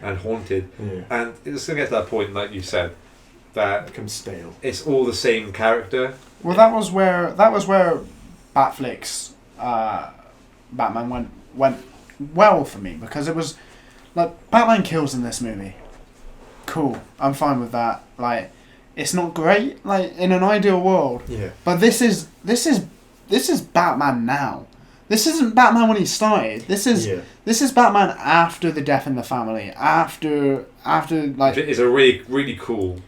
[SPEAKER 4] and haunted,
[SPEAKER 2] Yeah.
[SPEAKER 4] and it's gonna get to that point, like you said, that
[SPEAKER 2] Becomes stale.
[SPEAKER 4] it's all the same character.
[SPEAKER 3] Well, that was where Batflick's Batman went well for me, because it was like Batman kills in this movie. Cool, I'm fine with that. Like, it's not great, like in an ideal world,
[SPEAKER 2] Yeah.
[SPEAKER 3] but this is Batman now. This isn't Batman when he started. This is Batman after the death in the family. After like
[SPEAKER 4] It's a really really cool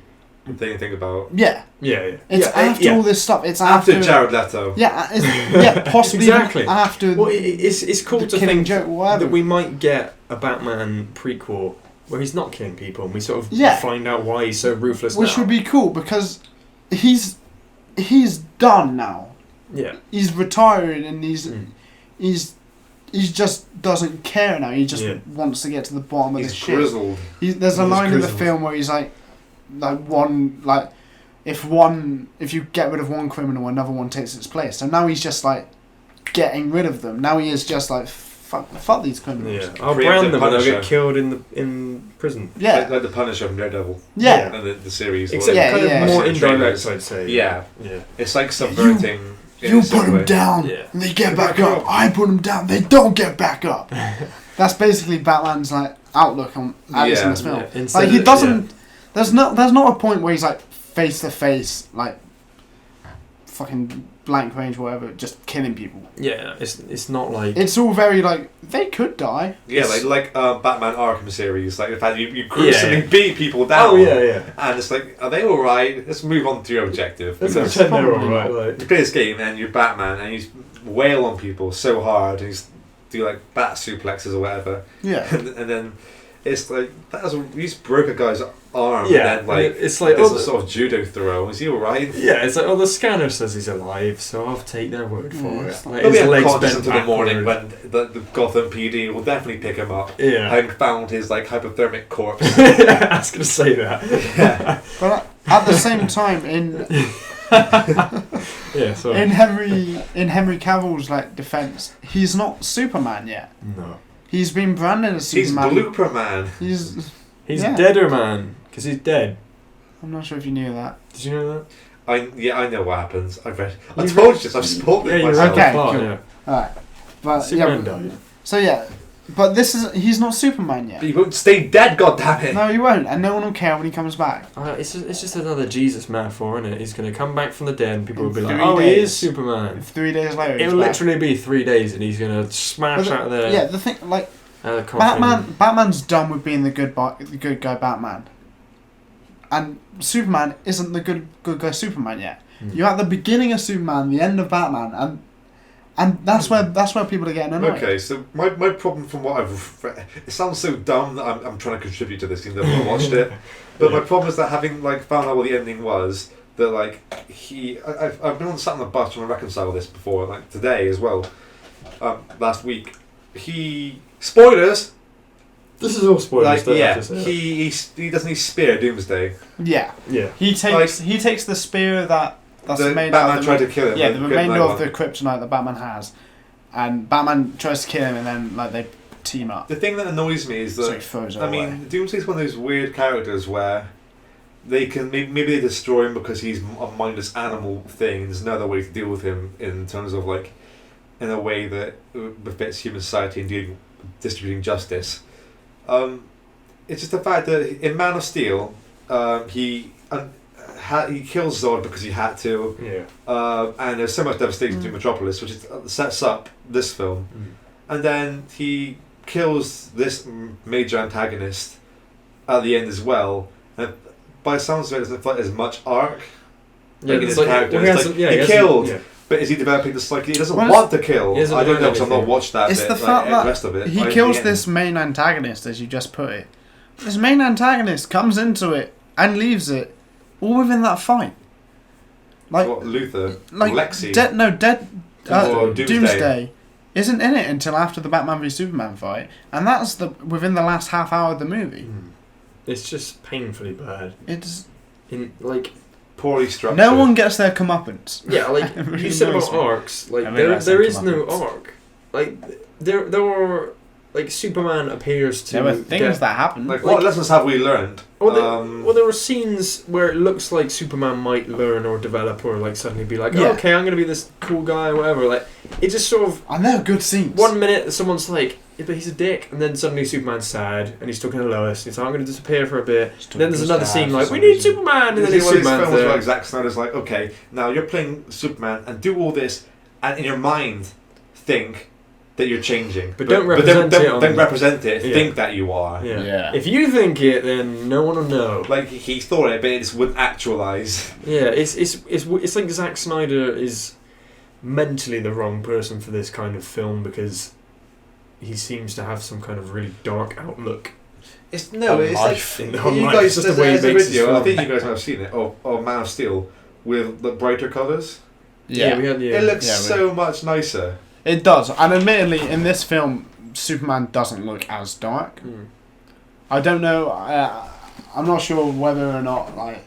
[SPEAKER 4] thing to think about.
[SPEAKER 3] yeah.
[SPEAKER 2] Yeah.
[SPEAKER 3] It's after all this stuff. It's after
[SPEAKER 4] Jared Leto.
[SPEAKER 3] Yeah, possibly
[SPEAKER 2] Exactly.
[SPEAKER 3] after.
[SPEAKER 2] Well, it's cool
[SPEAKER 3] the
[SPEAKER 2] to
[SPEAKER 3] Killing
[SPEAKER 2] think
[SPEAKER 3] Joke, whatever.
[SPEAKER 2] that we might get a Batman prequel where he's not killing people, and we sort of
[SPEAKER 3] Yeah.
[SPEAKER 2] find out why he's so ruthless
[SPEAKER 3] Which
[SPEAKER 2] now.
[SPEAKER 3] would be cool, because he's done now.
[SPEAKER 2] Yeah.
[SPEAKER 3] He's retired, and he's just doesn't care now. He just
[SPEAKER 2] Yeah.
[SPEAKER 3] wants to get to the bottom of
[SPEAKER 4] He's
[SPEAKER 3] the shit.
[SPEAKER 4] grizzled.
[SPEAKER 3] There's a
[SPEAKER 2] He's
[SPEAKER 3] line in the
[SPEAKER 2] grizzled.
[SPEAKER 3] film where he's like if you get rid of one criminal, another one takes its place. So now he's just like getting rid of them. Now he is just like fuck these criminals.
[SPEAKER 2] Yeah. I'll
[SPEAKER 4] Preemptive
[SPEAKER 2] brand them and they'll
[SPEAKER 4] Punisher.
[SPEAKER 2] get killed in prison.
[SPEAKER 3] Yeah.
[SPEAKER 4] Like the Punisher from Daredevil.
[SPEAKER 3] Yeah.
[SPEAKER 4] And the series.
[SPEAKER 2] Except
[SPEAKER 3] Yeah,
[SPEAKER 2] kind of
[SPEAKER 3] yeah.
[SPEAKER 2] more
[SPEAKER 4] I've seen the
[SPEAKER 2] indirect,
[SPEAKER 4] trailers.
[SPEAKER 2] I'd say.
[SPEAKER 4] Yeah.
[SPEAKER 2] Yeah.
[SPEAKER 4] It's like subverting. in
[SPEAKER 3] You
[SPEAKER 4] a
[SPEAKER 3] put
[SPEAKER 4] certain
[SPEAKER 3] them
[SPEAKER 4] way.
[SPEAKER 3] down,
[SPEAKER 2] Yeah.
[SPEAKER 3] and they get back up. I put them down, they don't get back up. That's basically Batman's like outlook on Alice in this film.
[SPEAKER 2] Yeah. Instead
[SPEAKER 3] Like, he
[SPEAKER 2] of-
[SPEAKER 3] doesn't. There's not a point where he's like face to face, like fucking blank range, whatever, just killing people.
[SPEAKER 2] Yeah. It's not like.
[SPEAKER 3] It's all very like they could die.
[SPEAKER 4] Yeah, like Batman Arkham series. Like the fact you gruesomely beat people down.
[SPEAKER 2] Oh yeah.
[SPEAKER 4] And it's like, are they all right? Let's move on to your objective.
[SPEAKER 2] That's
[SPEAKER 4] Because
[SPEAKER 2] they're all
[SPEAKER 3] probably
[SPEAKER 2] right.
[SPEAKER 3] not.
[SPEAKER 2] Like.
[SPEAKER 4] you play this game and you're Batman and you wail on people so hard and you do like bat suplexes or whatever.
[SPEAKER 3] Yeah.
[SPEAKER 4] And then it's like you just broke a guy's arm.
[SPEAKER 2] Yeah,
[SPEAKER 4] and then like
[SPEAKER 2] it's like
[SPEAKER 4] there's a sort of judo throw. Is he alright?
[SPEAKER 2] Yeah, it's like, the scanner says he's alive, so I'll take their word for it. Like,
[SPEAKER 4] He'll be
[SPEAKER 2] his legs
[SPEAKER 4] unconscious
[SPEAKER 2] bent
[SPEAKER 4] until the morning
[SPEAKER 2] backward.
[SPEAKER 4] when the Gotham PD will definitely pick him up.
[SPEAKER 2] Yeah.
[SPEAKER 4] Having found his like hypothermic corpse.
[SPEAKER 2] I was going to say that.
[SPEAKER 4] Yeah.
[SPEAKER 3] But at the same time, in
[SPEAKER 2] Yeah, sorry.
[SPEAKER 3] in Henry Cavill's like defense, he's not Superman yet.
[SPEAKER 2] No.
[SPEAKER 3] He's been branded as
[SPEAKER 4] He's
[SPEAKER 3] Superman.
[SPEAKER 4] Blooper Man.
[SPEAKER 3] He's
[SPEAKER 2] He's deader, man, because he's dead.
[SPEAKER 3] I'm not sure if you knew that.
[SPEAKER 2] Did you know that?
[SPEAKER 4] I know what happens. I've read. I
[SPEAKER 3] You've
[SPEAKER 4] told you this. I've spoken
[SPEAKER 2] Yeah,
[SPEAKER 4] myself.
[SPEAKER 3] Okay,
[SPEAKER 2] Part,
[SPEAKER 3] cool.
[SPEAKER 2] yeah.
[SPEAKER 3] Alright. But
[SPEAKER 2] Superman
[SPEAKER 3] yeah.
[SPEAKER 2] died.
[SPEAKER 3] So yeah. But he's not Superman yet.
[SPEAKER 4] He won't stay dead, goddammit!
[SPEAKER 3] No, he won't, and no one will care when he comes back.
[SPEAKER 2] It's just another Jesus metaphor, isn't it? He's going to come back from the dead and people will be like,
[SPEAKER 3] 3
[SPEAKER 2] oh, he
[SPEAKER 3] days.
[SPEAKER 2] is Superman.
[SPEAKER 3] 3 days later, he's
[SPEAKER 2] It'll
[SPEAKER 3] back.
[SPEAKER 2] literally be 3 days and he's going to smash
[SPEAKER 3] But
[SPEAKER 2] out of there.
[SPEAKER 3] Yeah, the thing, like,
[SPEAKER 2] Out of the coffin.
[SPEAKER 3] Batman's done with being the good guy Batman. And Superman isn't the good guy Superman yet. You're at the beginning of Superman, the end of Batman, and that's where people are getting annoyed.
[SPEAKER 4] Okay, so my problem from what I've read, it sounds so dumb that I'm trying to contribute to this even though I've not watched it. But my problem is that having like found out what the ending was, that like I've been on sat on the bus trying to reconcile this before, like today as well. Last week, spoilers.
[SPEAKER 2] This is all spoilers.
[SPEAKER 4] Like he doesn't spear Doomsday.
[SPEAKER 3] Yeah.
[SPEAKER 2] Yeah.
[SPEAKER 3] He takes the spear that's
[SPEAKER 4] The
[SPEAKER 3] made
[SPEAKER 4] Batman
[SPEAKER 3] out of
[SPEAKER 4] tried to kill him.
[SPEAKER 3] Yeah, the
[SPEAKER 4] Kryptonite
[SPEAKER 3] remainder of
[SPEAKER 4] one.
[SPEAKER 3] the kryptonite that Batman has, and Batman tries to kill him, and then like they team up.
[SPEAKER 4] The thing that annoys me is
[SPEAKER 3] So he
[SPEAKER 4] that
[SPEAKER 3] throws it
[SPEAKER 4] I
[SPEAKER 3] away.
[SPEAKER 4] mean, Doomsday's one of those weird characters where they can maybe they destroy him because he's a mindless animal thing. There's no other way to deal with him in terms of like in a way that befits human society and distributing justice. It's just the fact that in Man of Steel, he kills Zod because he had to.
[SPEAKER 2] Yeah.
[SPEAKER 4] And there's so much devastation to Metropolis, which sets up this film. And then he kills this major antagonist at the end as well. And by the sounds of it, it doesn't feel like there's much arc.
[SPEAKER 2] Yeah,
[SPEAKER 4] in his
[SPEAKER 2] it's like,
[SPEAKER 4] character.
[SPEAKER 2] well,
[SPEAKER 4] It's like, he killed,
[SPEAKER 2] yeah.
[SPEAKER 4] but is he developing the psyche? He doesn't
[SPEAKER 3] Well,
[SPEAKER 4] want to kill.
[SPEAKER 2] he doesn't
[SPEAKER 4] I don't
[SPEAKER 2] learn
[SPEAKER 4] know because I've not
[SPEAKER 2] anything.
[SPEAKER 4] watched that
[SPEAKER 3] It's
[SPEAKER 4] bit,
[SPEAKER 3] the
[SPEAKER 4] like,
[SPEAKER 3] fact that
[SPEAKER 4] the rest of it.
[SPEAKER 3] he
[SPEAKER 4] Like,
[SPEAKER 3] kills
[SPEAKER 4] at the
[SPEAKER 3] this main antagonist, as you just put it. This main antagonist comes into it and leaves it, all within that fight. Like
[SPEAKER 4] end. What, Luther?
[SPEAKER 3] like
[SPEAKER 4] Lexi?
[SPEAKER 3] Doomsday.
[SPEAKER 4] Doomsday.
[SPEAKER 3] Isn't in it until after the Batman v Superman fight, and that's within the last half hour of the movie.
[SPEAKER 2] It's just painfully bad.
[SPEAKER 3] It's
[SPEAKER 2] In like
[SPEAKER 4] Poorly structured.
[SPEAKER 3] no one gets their comeuppance.
[SPEAKER 2] yeah, like
[SPEAKER 3] It really
[SPEAKER 2] you said
[SPEAKER 3] annoys
[SPEAKER 2] about
[SPEAKER 3] me.
[SPEAKER 2] arcs. Like
[SPEAKER 3] I realise
[SPEAKER 2] there
[SPEAKER 3] they
[SPEAKER 2] is
[SPEAKER 3] come
[SPEAKER 2] no
[SPEAKER 3] up with-
[SPEAKER 2] arc. Like there are like Superman appears to
[SPEAKER 3] There were things
[SPEAKER 2] get,
[SPEAKER 3] that happened.
[SPEAKER 4] Like, what lessons have we learned?
[SPEAKER 2] Well, there were scenes where it looks like Superman might learn or develop or like suddenly be like,
[SPEAKER 3] Yeah.
[SPEAKER 2] okay, I'm gonna be this cool guy or whatever. Like it just sort of
[SPEAKER 3] and they're good scenes.
[SPEAKER 2] 1 minute someone's like, yeah, but he's a dick, and then suddenly Superman's sad and he's talking to Lois. And he's like, I'm gonna disappear for a bit. And then there's another scene like, we need Superman, and then
[SPEAKER 4] This
[SPEAKER 2] it's
[SPEAKER 4] is one of these
[SPEAKER 2] Superman's
[SPEAKER 4] films
[SPEAKER 2] there.
[SPEAKER 4] where Zack Snyder's like, okay, now you're playing Superman and do all this, and in your mind think that you're changing,
[SPEAKER 2] But don't represent it on-
[SPEAKER 4] Don't represent it.
[SPEAKER 2] Yeah.
[SPEAKER 4] Think that you are.
[SPEAKER 2] Yeah.
[SPEAKER 3] Yeah.
[SPEAKER 2] If you think it, then no one will know.
[SPEAKER 4] Like he thought it, but it just wouldn't actualize.
[SPEAKER 2] Yeah, it's like Zack Snyder is mentally the wrong person for this kind of film because he seems to have some kind of really dark outlook.
[SPEAKER 4] It's
[SPEAKER 2] On
[SPEAKER 4] like
[SPEAKER 2] life.
[SPEAKER 4] you
[SPEAKER 2] On life.
[SPEAKER 4] guys.
[SPEAKER 2] It's just the
[SPEAKER 4] There's
[SPEAKER 2] way he
[SPEAKER 4] a
[SPEAKER 2] makes his
[SPEAKER 4] video. I
[SPEAKER 2] film.
[SPEAKER 4] think you guys might have seen it. Of Man of Steel with the brighter colours.
[SPEAKER 3] Yeah.
[SPEAKER 2] we had
[SPEAKER 4] It looks
[SPEAKER 3] Yeah,
[SPEAKER 4] so much nicer.
[SPEAKER 3] It does, and admittedly, in this film, Superman doesn't look as dark. I don't know. I'm not sure whether or not like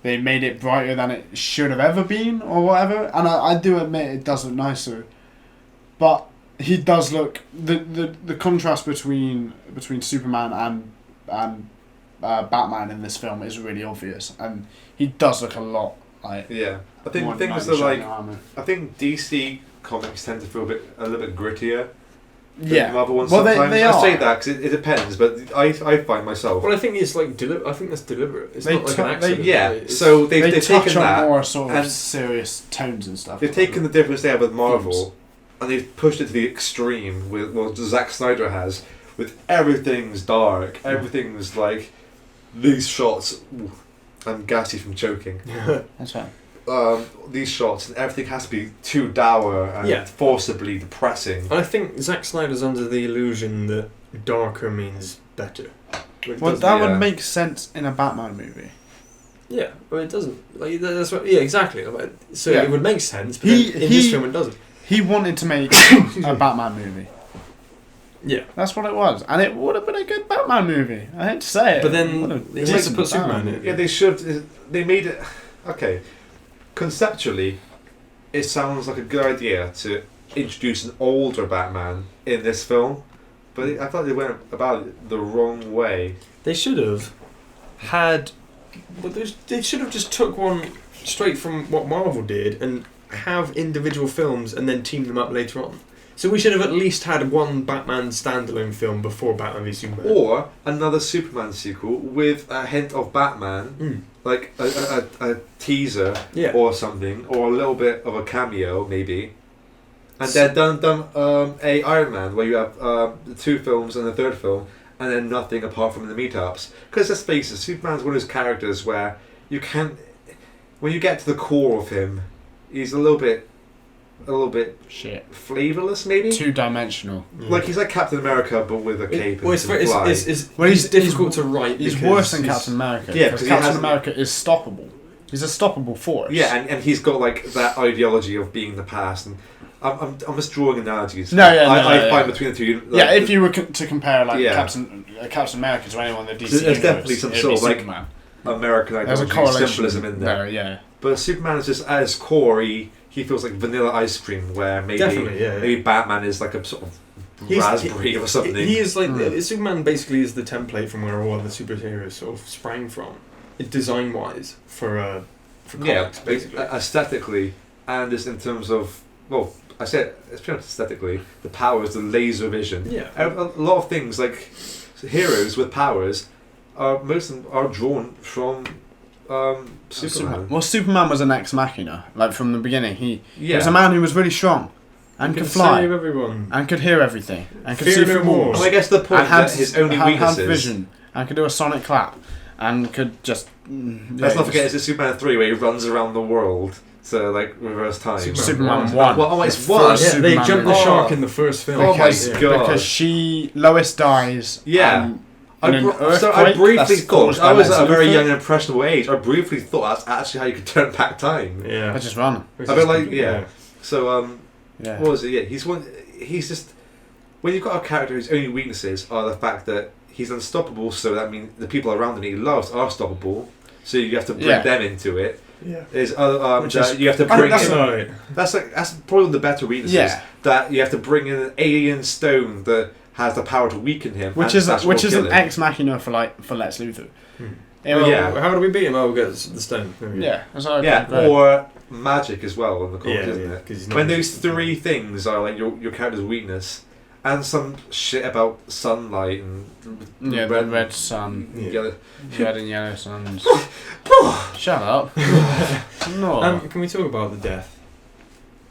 [SPEAKER 3] they made it brighter than it should have ever been, or whatever. And I do admit it does look nicer, but he does look the contrast between Superman and Batman in this film is really obvious, and he does look a lot like.
[SPEAKER 4] Yeah, I think
[SPEAKER 3] more
[SPEAKER 4] the thing is
[SPEAKER 3] knight in
[SPEAKER 4] that like
[SPEAKER 3] shining armor.
[SPEAKER 4] I think DC comics tend to feel a little bit grittier.
[SPEAKER 3] Yeah,
[SPEAKER 4] Marvel ones
[SPEAKER 3] well,
[SPEAKER 4] sometimes.
[SPEAKER 3] they
[SPEAKER 4] I
[SPEAKER 3] are.
[SPEAKER 4] say that because it depends, but I find myself.
[SPEAKER 2] Well, I think it's like I think that's deliberate. It's
[SPEAKER 3] They
[SPEAKER 2] not like
[SPEAKER 3] t-
[SPEAKER 2] an
[SPEAKER 3] they-
[SPEAKER 2] accident.
[SPEAKER 4] yeah,
[SPEAKER 2] It's-
[SPEAKER 4] so they've
[SPEAKER 3] they
[SPEAKER 4] taken
[SPEAKER 3] touch on
[SPEAKER 4] that.
[SPEAKER 3] more sort of
[SPEAKER 4] and
[SPEAKER 3] serious tones and stuff.
[SPEAKER 4] They've taken the difference they have with Marvel,
[SPEAKER 3] Themes.
[SPEAKER 4] and they've pushed it to the extreme with what Zack Snyder has, with everything's dark, everything's like these shots. Ooh, I'm gassy from choking.
[SPEAKER 3] That's right.
[SPEAKER 4] These shots and everything has to be too dour and
[SPEAKER 2] Yeah.
[SPEAKER 4] forcibly depressing.
[SPEAKER 2] I think Zack Snyder's under the illusion that darker means better.
[SPEAKER 3] Well, that would make sense in a Batman movie.
[SPEAKER 2] Yeah, well, it doesn't. Like that's what. Yeah, exactly. So
[SPEAKER 3] Yeah.
[SPEAKER 2] it would make sense, but in this film it doesn't.
[SPEAKER 3] He wanted to make a Batman movie.
[SPEAKER 2] Yeah,
[SPEAKER 3] that's what it was, and it would have been a good Batman movie. I hate to say it,
[SPEAKER 2] but then they had to put Superman in.
[SPEAKER 4] Yeah, they should. They made it. Okay, conceptually, it sounds like a good idea to introduce an older Batman in this film, but I thought they went about it the wrong way.
[SPEAKER 2] They should have had. Well, they should have just took one straight from what Marvel did and have individual films and then team them up later on. So we should have at least had one Batman standalone film before Batman v Superman.
[SPEAKER 4] Or another Superman sequel with a hint of Batman, like a teaser or something, or a little bit of a cameo maybe. And then done a Iron Man where you have the 2 films and the 3rd film, and then nothing apart from the meetups. Because let's face it, Superman's one of those characters where you can't. When you get to the core of him, he's a little bit
[SPEAKER 3] shit,
[SPEAKER 4] flavourless, maybe
[SPEAKER 3] 2-dimensional.
[SPEAKER 4] Like he's like Captain America, but with a cape and fly.
[SPEAKER 2] He's difficult to write.
[SPEAKER 3] He's worse than Captain America.
[SPEAKER 4] Yeah,
[SPEAKER 3] because Captain America is stoppable. He's a stoppable force.
[SPEAKER 4] Yeah, and he's got like that ideology of being the past. And I'm just drawing analogies.
[SPEAKER 3] I
[SPEAKER 4] find between the two.
[SPEAKER 3] Like, if you were to compare like Captain America to anyone in the DC universe,
[SPEAKER 4] there's definitely some sort of like
[SPEAKER 3] Superman.
[SPEAKER 4] American ideology, symbolism in there.
[SPEAKER 3] Yeah.
[SPEAKER 4] But Superman is just at his core. He feels like vanilla ice cream, where maybe Batman is like a sort of raspberry or something.
[SPEAKER 2] He is like Superman. Basically, is the template from where all the superheroes sort of sprang from, design wise for comics, basically
[SPEAKER 4] aesthetically, and just in terms of I said it's pretty much aesthetically. The powers, the laser vision.
[SPEAKER 2] Yeah.
[SPEAKER 4] A lot of things like heroes with powers most of them are drawn from Superman.
[SPEAKER 3] Well, Superman was an ex machina, like from the beginning. He was a man who was really strong and could fly,
[SPEAKER 2] save everyone,
[SPEAKER 3] and could hear everything, and could
[SPEAKER 2] Fear
[SPEAKER 3] see
[SPEAKER 2] no
[SPEAKER 3] through
[SPEAKER 2] more.
[SPEAKER 3] walls.
[SPEAKER 4] Well, I guess the point that his only weaknesses
[SPEAKER 3] had vision, and could do a sonic clap, and could just.
[SPEAKER 4] Let's not forget, it's Superman 3 where he runs around the world to like reverse time.
[SPEAKER 3] Superman 1.
[SPEAKER 4] Well, it's 1.
[SPEAKER 2] Yeah, they jumped the shark in the first film.
[SPEAKER 4] Oh my god!
[SPEAKER 3] Because Lois dies.
[SPEAKER 4] Yeah.
[SPEAKER 3] So
[SPEAKER 4] I briefly thought, I was at a very young and impressionable age, I briefly thought that's actually how you could turn back time.
[SPEAKER 2] Yeah.
[SPEAKER 3] I just run.
[SPEAKER 4] A bit like, So,
[SPEAKER 3] what
[SPEAKER 4] was it? Yeah, he's just, when you've got a character whose only weaknesses are the fact that he's unstoppable, so that means the people around him he loves are stoppable, so you have to bring them into it.
[SPEAKER 2] Yeah.
[SPEAKER 4] There's other, you have to bring in, that's probably one of the better weaknesses.
[SPEAKER 3] Yeah.
[SPEAKER 4] That you have to bring in an alien stone that has the power to weaken him,
[SPEAKER 3] which is an ex machina for Lex Luthor.
[SPEAKER 2] How do we beat him? Oh, we get the stone.
[SPEAKER 4] Or magic as well in the comics, isn't it?
[SPEAKER 2] It?
[SPEAKER 4] When those 3 things are like your character's weakness, and some shit about sunlight and
[SPEAKER 3] the red sun,
[SPEAKER 4] yellow.
[SPEAKER 3] red and yellow suns. Shut up. No.
[SPEAKER 2] Can we talk about the death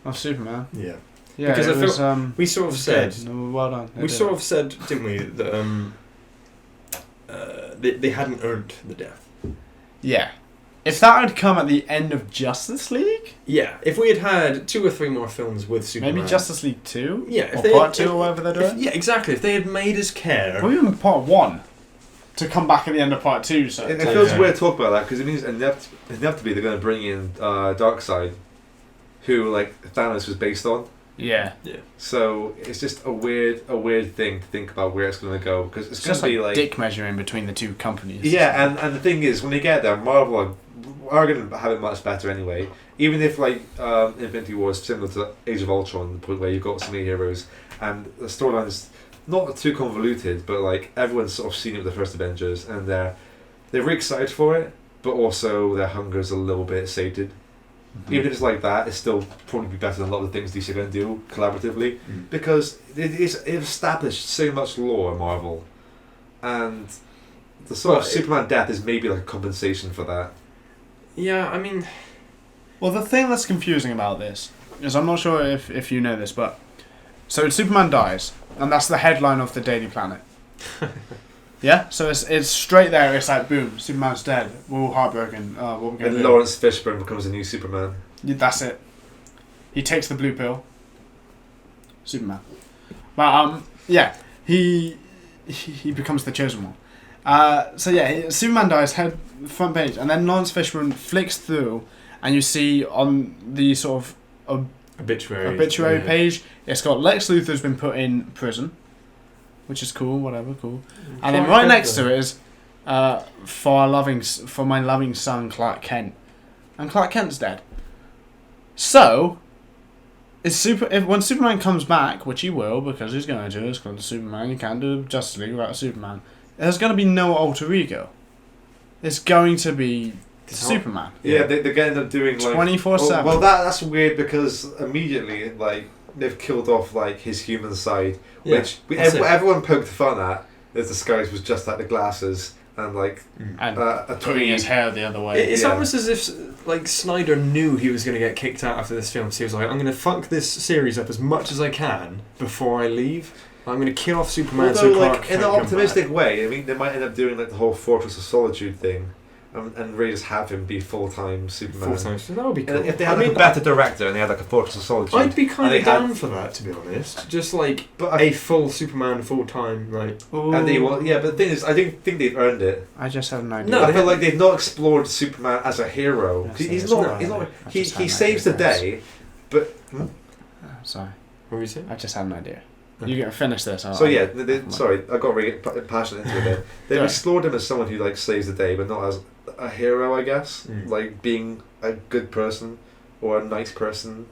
[SPEAKER 3] of Superman?
[SPEAKER 2] Yeah.
[SPEAKER 3] Yeah,
[SPEAKER 2] because
[SPEAKER 3] I feel
[SPEAKER 2] we sort of said.
[SPEAKER 3] No, well done.
[SPEAKER 2] We sort of said, didn't we, that they hadn't earned the death.
[SPEAKER 3] Yeah. If that had come at the end of Justice League?
[SPEAKER 2] Yeah. If we had 2 or 3 more films with Superman.
[SPEAKER 3] Maybe Justice League 2?
[SPEAKER 2] Yeah.
[SPEAKER 3] Or Part 2 or whatever they're doing?
[SPEAKER 2] Yeah, exactly. If they had made us care.
[SPEAKER 3] Or even Part 1. To come back at the end of Part 2. So
[SPEAKER 4] it feels weird to talk about that because it means inevitably they're going to bring in Darkseid, who like Thanos was based on.
[SPEAKER 3] Yeah.
[SPEAKER 4] So it's just a weird thing to think about where it's going to go because it's going to be like
[SPEAKER 3] dick measuring between the 2 companies.
[SPEAKER 4] Yeah, and the thing is, when they get there, Marvel are going to have it much better anyway. Even if like Infinity War is similar to Age of Ultron, the point where you've got so many heroes and the storyline's not too convoluted, but like everyone's sort of seen it with the first Avengers, and they're really excited for it, but also their hunger's a little bit sated. Mm-hmm. Even if it's like that, it's still probably be better than a lot of the things DC are going to do collaboratively, because it's established so much lore in Marvel, and the sort of Superman death is maybe like a compensation for that.
[SPEAKER 2] Yeah, I mean,
[SPEAKER 3] well, the thing that's confusing about this is I'm not sure if you know this, but so Superman dies, and that's the headline of the Daily Planet. Yeah, so it's straight there. It's like boom, Superman's dead. We're all heartbroken. What we're gonna do?
[SPEAKER 4] Lawrence Fishburne becomes a new Superman.
[SPEAKER 3] Yeah, that's it. He takes the blue pill. Superman. But yeah, he becomes the chosen one, So yeah, Superman dies, head front page, and then Lawrence Fishburne flicks through, and you see on the sort of obituary page, it's got Lex Luthor's been put in prison, which is cool. Whatever, cool. And then right next to it is for my loving son Clark Kent, and Clark Kent's dead. So, when Superman comes back, which he will, because he's going to do, it's called Superman. You can't do Justice League without Superman. There's going to be no alter ego. It's going to be Superman.
[SPEAKER 4] Yeah, they're going to end up doing like
[SPEAKER 3] 24/7.
[SPEAKER 4] Well, that's weird because immediately like they've killed off like his human side, which everyone poked fun at. As the disguise was just like the glasses and like
[SPEAKER 3] putting his hair the other way.
[SPEAKER 2] It's almost as if like Snyder knew he was going to get kicked out after this film, so he was like, "I'm going to fuck this series up as much as I can before I leave. I'm going to kill off Superman."
[SPEAKER 4] Although,
[SPEAKER 2] so Clark
[SPEAKER 4] like in an optimistic way, I mean, they might end up doing like the whole Fortress of Solitude thing, and really just have him be full-time Superman.
[SPEAKER 2] So that would be cool.
[SPEAKER 4] And if they had a better director and they had like a Fortress of Solitude,
[SPEAKER 2] I'd be kind of down for that, to be honest. Just like a full Superman full-time, like.
[SPEAKER 4] And they but the thing is, I don't think they've earned it.
[SPEAKER 3] I just have no idea.
[SPEAKER 4] No, I feel like they've not explored Superman as a hero. He's not. He saves the day, but.
[SPEAKER 3] Sorry.
[SPEAKER 2] What were you saying?
[SPEAKER 3] I just had an idea. You get to finish this.
[SPEAKER 4] Sorry, I got really passionate into it. They've explored him as someone who like saves the day, but not as a hero, I guess. Like being a good person or a nice person,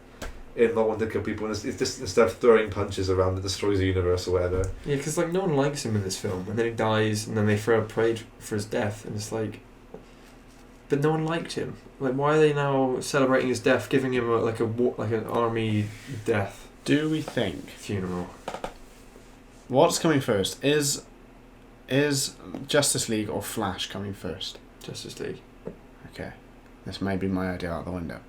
[SPEAKER 4] and not wanting to kill people. And it's just instead of throwing punches around that destroys the universe or whatever.
[SPEAKER 2] Yeah, because like no one likes him in this film, and then he dies, and then they throw a parade for his death, and it's like, but no one liked him. Like, why are they now celebrating his death, giving him an army death?
[SPEAKER 3] Do we think
[SPEAKER 2] funeral?
[SPEAKER 3] What's coming first? Is Justice League or Flash coming first?
[SPEAKER 2] Justice League.
[SPEAKER 3] Okay, this may be my idea out the window,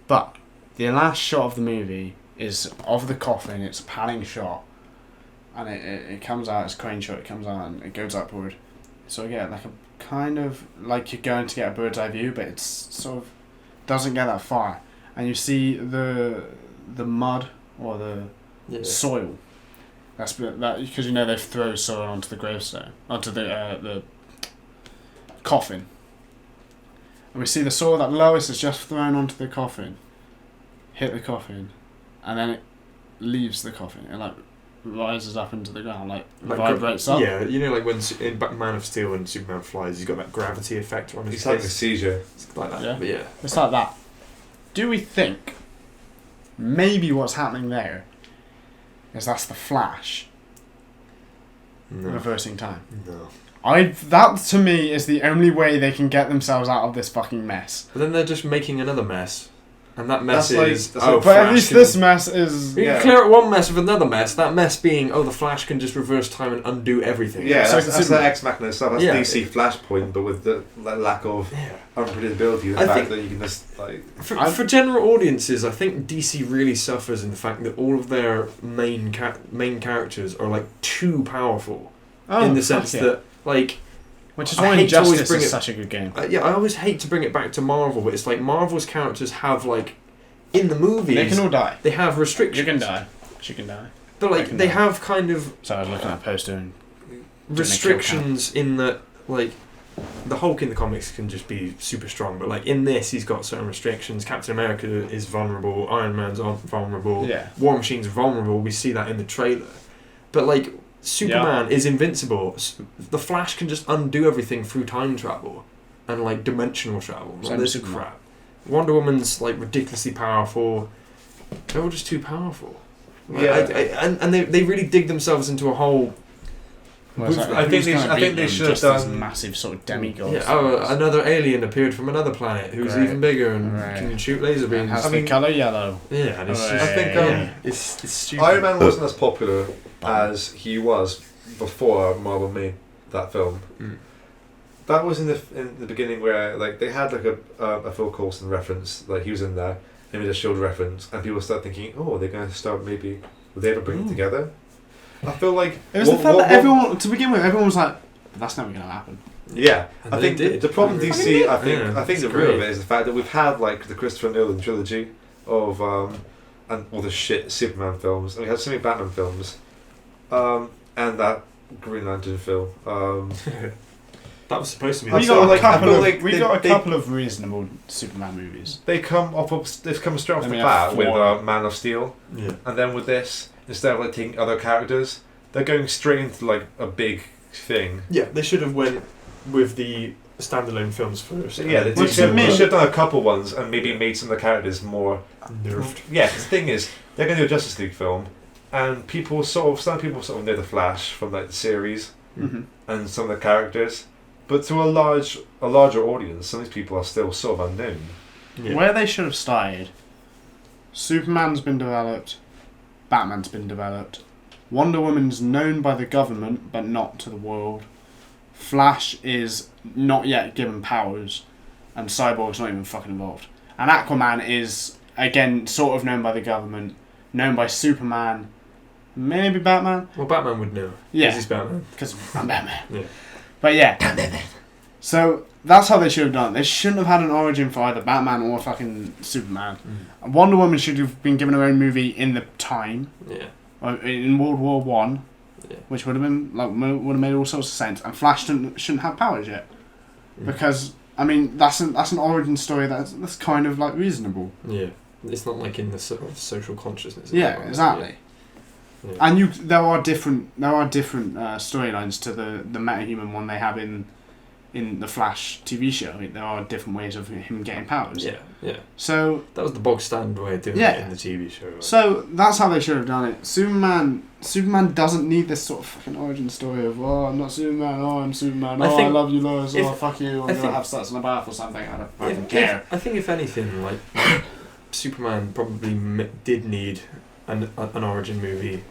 [SPEAKER 3] but the last shot of the movie is of the coffin. It's a panning shot, and it comes out. It's a crane shot. It comes out and it goes upward. So you get like a kind of like you're going to get a bird's eye view, but it's sort of doesn't get that far, and you see the mud or the soil. That's that because they've thrown soil onto the gravestone, onto the coffin, and we see the soil that Lois has just thrown onto the coffin, hit the coffin, and then it leaves the coffin. It like rises up into the ground, like vibrates up.
[SPEAKER 2] Yeah, like when in Man of Steel when Superman flies, he's got that gravity effect on his face.
[SPEAKER 4] He's having a seizure.
[SPEAKER 2] It's like that.
[SPEAKER 3] Yeah.
[SPEAKER 2] But yeah,
[SPEAKER 3] it's like that. Do we think maybe what's happening there is that's the Flash reversing time?
[SPEAKER 2] No.
[SPEAKER 3] That to me is the only way they can get themselves out of this fucking mess.
[SPEAKER 2] But then they're just making another mess. And that mess
[SPEAKER 3] but at least this mess is...
[SPEAKER 2] You can clear out one mess with another mess. That mess being, the Flash can just reverse time and undo everything.
[SPEAKER 4] Yeah, that's the Ex Machina stuff. That's DC Flashpoint, but with the lack of unpredictability. The fact that you can just...
[SPEAKER 2] For general audiences, I think DC really suffers in the fact that all of their main characters are, like, too powerful. In the sense that, like...
[SPEAKER 3] Which is why Injustice is such a good game.
[SPEAKER 2] I always hate to bring it back to Marvel, but it's like Marvel's characters have, like, in the movies...
[SPEAKER 3] They can all die.
[SPEAKER 2] They have restrictions.
[SPEAKER 3] You can die. She can die.
[SPEAKER 2] But, like, they have kind of...
[SPEAKER 3] So I was looking at a poster and...
[SPEAKER 2] restrictions in that, like, the Hulk in the comics can just be super strong, but, like, in this, he's got certain restrictions. Captain America is vulnerable. Iron Man's vulnerable.
[SPEAKER 3] Yeah.
[SPEAKER 2] War Machine's vulnerable. We see that in the trailer. But, like... Superman is invincible. The Flash can just undo everything through time travel and like dimensional travel. All this crap. Wonder Woman's like ridiculously powerful. They're all just too powerful. Like, and they really dig themselves into a whole.
[SPEAKER 3] I think they should have done massive sort of demigods.
[SPEAKER 2] Yeah. Another alien appeared from another planet who's even bigger and can shoot laser beams.
[SPEAKER 3] Has the colour yellow.
[SPEAKER 2] Yeah, and it's just,
[SPEAKER 4] I think
[SPEAKER 2] it's stupid.
[SPEAKER 4] Iron Man wasn't as popular as he was before Marvel made that film. That was in the beginning where like they had like a Phil Coulson reference, like he was in there, they made a Shield reference, and people start thinking, they're going to start maybe will they ever bring it together? I feel like
[SPEAKER 3] it was the fact that everyone to begin with, everyone was like, that's never going to happen.
[SPEAKER 4] Yeah,
[SPEAKER 2] and
[SPEAKER 4] I think the problem DC, I think the root of it is the fact that we've had like the Christopher Nolan trilogy of and all the shit Superman films, and we had so many Batman films. And that Green Lantern film.
[SPEAKER 2] That was supposed to be.
[SPEAKER 3] We
[SPEAKER 2] the
[SPEAKER 3] got a
[SPEAKER 2] second.
[SPEAKER 3] couple of reasonable Superman movies.
[SPEAKER 4] They've come straight off
[SPEAKER 3] Then
[SPEAKER 4] the
[SPEAKER 3] we
[SPEAKER 4] bat
[SPEAKER 3] have
[SPEAKER 4] with
[SPEAKER 3] 4.
[SPEAKER 4] Man of Steel,
[SPEAKER 2] Yeah.
[SPEAKER 4] and then with this, instead of like taking other characters, they're going straight into like a big thing.
[SPEAKER 2] Yeah, they should have went with the standalone films first.
[SPEAKER 4] So, yeah, they should have done a couple ones and maybe made some of the characters more
[SPEAKER 2] nerfed.
[SPEAKER 4] Yeah, the thing is, they're going to do a Justice League film, and some people sort of know the Flash from like the series
[SPEAKER 3] Mm-hmm.
[SPEAKER 4] and some of the characters, but to a larger audience, some of these people are still sort of unknown.
[SPEAKER 2] Yeah.
[SPEAKER 3] Where they should have started, Superman's been developed, Batman's been developed, Wonder Woman's known by the government but not to the world, Flash is not yet given powers, and Cyborg's not even fucking involved. And Aquaman is, again, sort of known by the government, known by Superman, maybe Batman?
[SPEAKER 2] Well, Batman would know.
[SPEAKER 3] Yeah.
[SPEAKER 2] 'Cause he's Batman.
[SPEAKER 3] Because I'm Batman.
[SPEAKER 2] Yeah.
[SPEAKER 3] But yeah. So that's how they should have done it. They shouldn't have had an origin for either Batman or fucking Superman. Wonder Woman should have been given her own movie in the time,
[SPEAKER 2] Yeah.
[SPEAKER 3] in World War One,
[SPEAKER 2] Yeah.
[SPEAKER 3] which would have been would have made all sorts of sense. And Flash shouldn't have powers yet, because I mean that's an origin story that's kind of like reasonable.
[SPEAKER 2] Yeah. It's not like in the sort of social consciousness.
[SPEAKER 3] Yeah, exactly.
[SPEAKER 2] Yeah.
[SPEAKER 3] And there are different storylines to the metahuman one they have in the Flash TV show. There are different ways of him getting powers.
[SPEAKER 2] Yeah, yeah.
[SPEAKER 3] So
[SPEAKER 2] that was the bog standard way of doing it in the TV show. Like.
[SPEAKER 3] So that's how they should have done it. Superman doesn't need this sort of fucking origin story of I'm not Superman, I'm Superman, I love you Lois, fuck you, I'm gonna have sex in a bath or something. I don't fucking care.
[SPEAKER 2] I think if anything, like Superman probably did need an origin movie,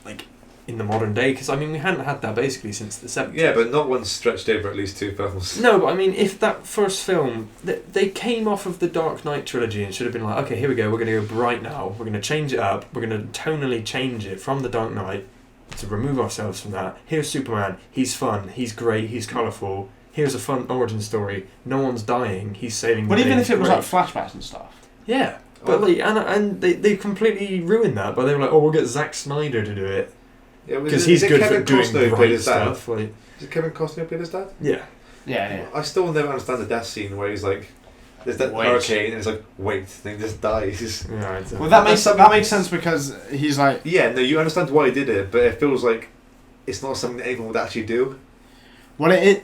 [SPEAKER 2] like in the modern day, because I mean we hadn't had that basically since the 70s.
[SPEAKER 4] Yeah, but not one stretched over at least 2 films.
[SPEAKER 2] No, but I mean if that first film, they came off of the Dark Knight trilogy and should have been like, okay, here we go, we're going to go bright now, we're going to change it up, we're going to tonally change it from the Dark Knight to remove ourselves from that. Here's Superman, he's fun, he's great, he's colourful, here's a fun origin story, no one's dying, he's saving the day.
[SPEAKER 3] But even if it was
[SPEAKER 2] great.
[SPEAKER 3] like flashbacks and stuff.
[SPEAKER 2] Yeah. But like, and they completely ruined that, but they were like, oh, we'll get Zack Snyder to do it. Because he's good for doing bright stuff. Like,
[SPEAKER 4] is it Kevin Costner who played his dad?
[SPEAKER 2] Yeah.
[SPEAKER 3] Yeah.
[SPEAKER 4] I still never understand the death scene where he's like, there's that hurricane and it's like, wait, and he just dies.
[SPEAKER 2] Yeah,
[SPEAKER 3] well, that makes sense because he's like...
[SPEAKER 4] Yeah, no, you understand why he did it, but it feels like it's not something that anyone would actually do.
[SPEAKER 3] Well,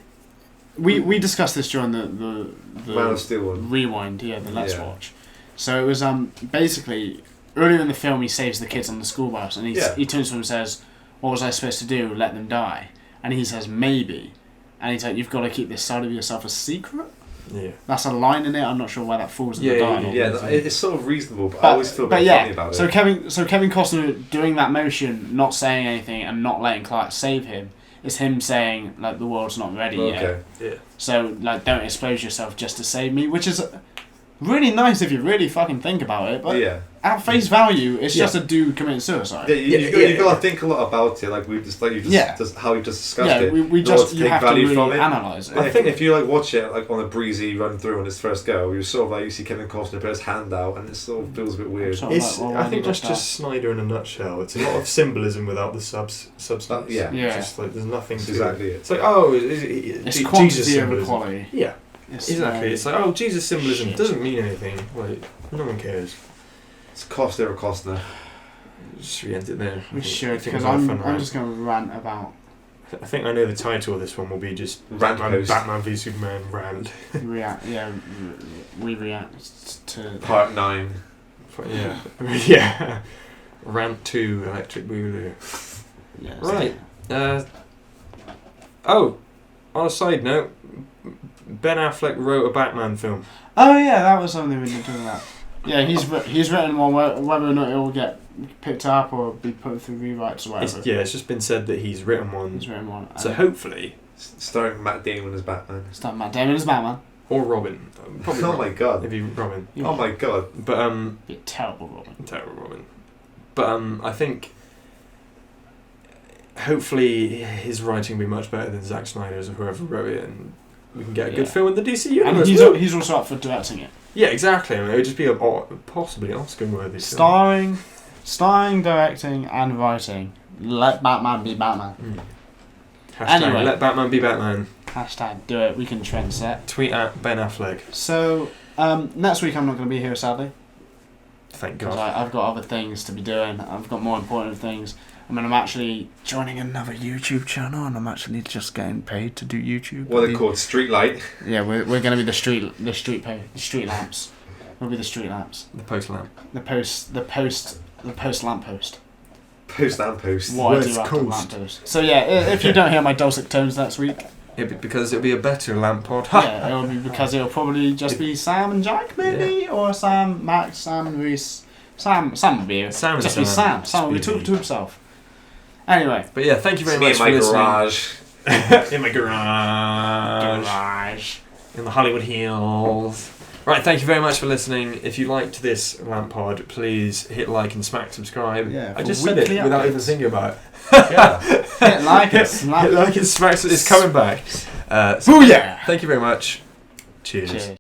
[SPEAKER 3] we discussed this during the
[SPEAKER 4] Man of Steel one.
[SPEAKER 3] Rewind, the Let's Watch. So it was basically earlier in the film he saves the kids on the school bus and he turns to him and says, "What was I supposed to do? Let them die?" And he says, "Maybe." And he's like, "You've got to keep this side of yourself a secret."
[SPEAKER 2] Yeah.
[SPEAKER 3] That's a line in it. I'm not sure where that falls in the dialogue.
[SPEAKER 4] Yeah, it's sort of reasonable, but I always feel a bit funny about it.
[SPEAKER 3] So Kevin Costner doing that motion, not saying anything, and not letting Clark save him, is him saying like the world's not ready yet.
[SPEAKER 2] Yeah.
[SPEAKER 3] So like, don't expose yourself just to save me, which is really nice if you really fucking think about it. But at face value, it's just a dude committing suicide.
[SPEAKER 4] Yeah, you've got to think a lot about it, like how we just discussed it.
[SPEAKER 3] We just you have to really analyse it.
[SPEAKER 4] I think if you like watch it like on a breezy run through on its first go, you sort of like you see Kevin Costner put his hand out, and it sort of feels a bit weird.
[SPEAKER 2] I think that's just Snyder in a nutshell. It's a lot of symbolism without the substance. Just like there's nothing to
[SPEAKER 4] exactly
[SPEAKER 2] it. It's like it's
[SPEAKER 3] quantity over quality.
[SPEAKER 2] Yeah. Exactly. It's like Jesus symbolism doesn't mean anything. Like no one cares.
[SPEAKER 4] It's Costner or Costner.
[SPEAKER 2] Should we end it there?
[SPEAKER 3] We should, because I'm just going to rant about.
[SPEAKER 2] I think I know the title of this one will be just Batman v Superman rant.
[SPEAKER 3] We react to
[SPEAKER 4] Part 9.
[SPEAKER 2] Yeah. Yeah. Rant 2 Electric Boogaloo.
[SPEAKER 3] Yes.
[SPEAKER 2] Right. On a side note, Ben Affleck wrote a Batman film.
[SPEAKER 3] Oh yeah, that was something we were talking about. Yeah, he's written one, whether or not it will get picked up or be put through rewrites or whatever.
[SPEAKER 2] It's just been said that he's written one. So hopefully...
[SPEAKER 4] Starring Matt Damon as Batman.
[SPEAKER 3] Starring Matt Damon as Batman.
[SPEAKER 2] Or Robin. Probably
[SPEAKER 4] my god.
[SPEAKER 2] Maybe Robin.
[SPEAKER 3] Yeah.
[SPEAKER 4] Oh my god.
[SPEAKER 2] But
[SPEAKER 3] be a terrible Robin.
[SPEAKER 2] Terrible Robin. But I think... Hopefully his writing will be much better than Zack Snyder's or whoever wrote it, and we can get a good film in the DC universe.
[SPEAKER 3] And he's also up for directing it.
[SPEAKER 2] Yeah, exactly. I mean, it would just be possibly Oscar-worthy.
[SPEAKER 3] Starring, directing, and writing. Let Batman be Batman.
[SPEAKER 2] Hashtag
[SPEAKER 3] Anyway.
[SPEAKER 2] let Batman be Batman.
[SPEAKER 3] Hashtag do it. We can trend set.
[SPEAKER 2] Tweet at Ben Affleck.
[SPEAKER 3] So next week I'm not going to be here, sadly.
[SPEAKER 2] Thank
[SPEAKER 3] Because
[SPEAKER 2] God.
[SPEAKER 3] I've got other things to be doing. I've got more important things. I mean, I'm actually joining another YouTube channel, and I'm actually just getting paid to do YouTube.
[SPEAKER 4] What are they called? Streetlight.
[SPEAKER 3] Yeah, we're going to be the street lamps. We'll be the street lamps.
[SPEAKER 2] The post lamp.
[SPEAKER 3] The post lamppost.
[SPEAKER 4] Post and post.
[SPEAKER 3] What I do
[SPEAKER 2] West
[SPEAKER 3] after
[SPEAKER 2] Coast.
[SPEAKER 3] lamppost. So yeah, if you don't hear my dulcet tones next week,
[SPEAKER 2] Because it'll be a better LampPod.
[SPEAKER 3] yeah, it'll be because it'll probably just be Sam and Jack, maybe, or Sam, Max, Sam and Reese. Sam will be here.
[SPEAKER 2] Sam and
[SPEAKER 3] just be
[SPEAKER 2] Sam.
[SPEAKER 3] Sam. Sam will be talking to himself. Anyway.
[SPEAKER 2] But yeah, thank you very
[SPEAKER 4] Me
[SPEAKER 2] much
[SPEAKER 4] in my
[SPEAKER 2] for listening.
[SPEAKER 4] garage.
[SPEAKER 2] In my garage. In the Hollywood Hills. Right, thank you very much for listening. If you liked this LampPod, please hit like and smack subscribe.
[SPEAKER 3] Yeah,
[SPEAKER 2] I
[SPEAKER 3] for
[SPEAKER 2] just said it
[SPEAKER 3] weekly
[SPEAKER 2] without
[SPEAKER 3] updates.
[SPEAKER 2] even thinking about it.
[SPEAKER 4] Yeah.
[SPEAKER 3] Hit like and smack.
[SPEAKER 2] Hit like and smack. It's coming back.
[SPEAKER 3] Booyah!
[SPEAKER 2] Thank you very much. Cheers.
[SPEAKER 3] Cheers.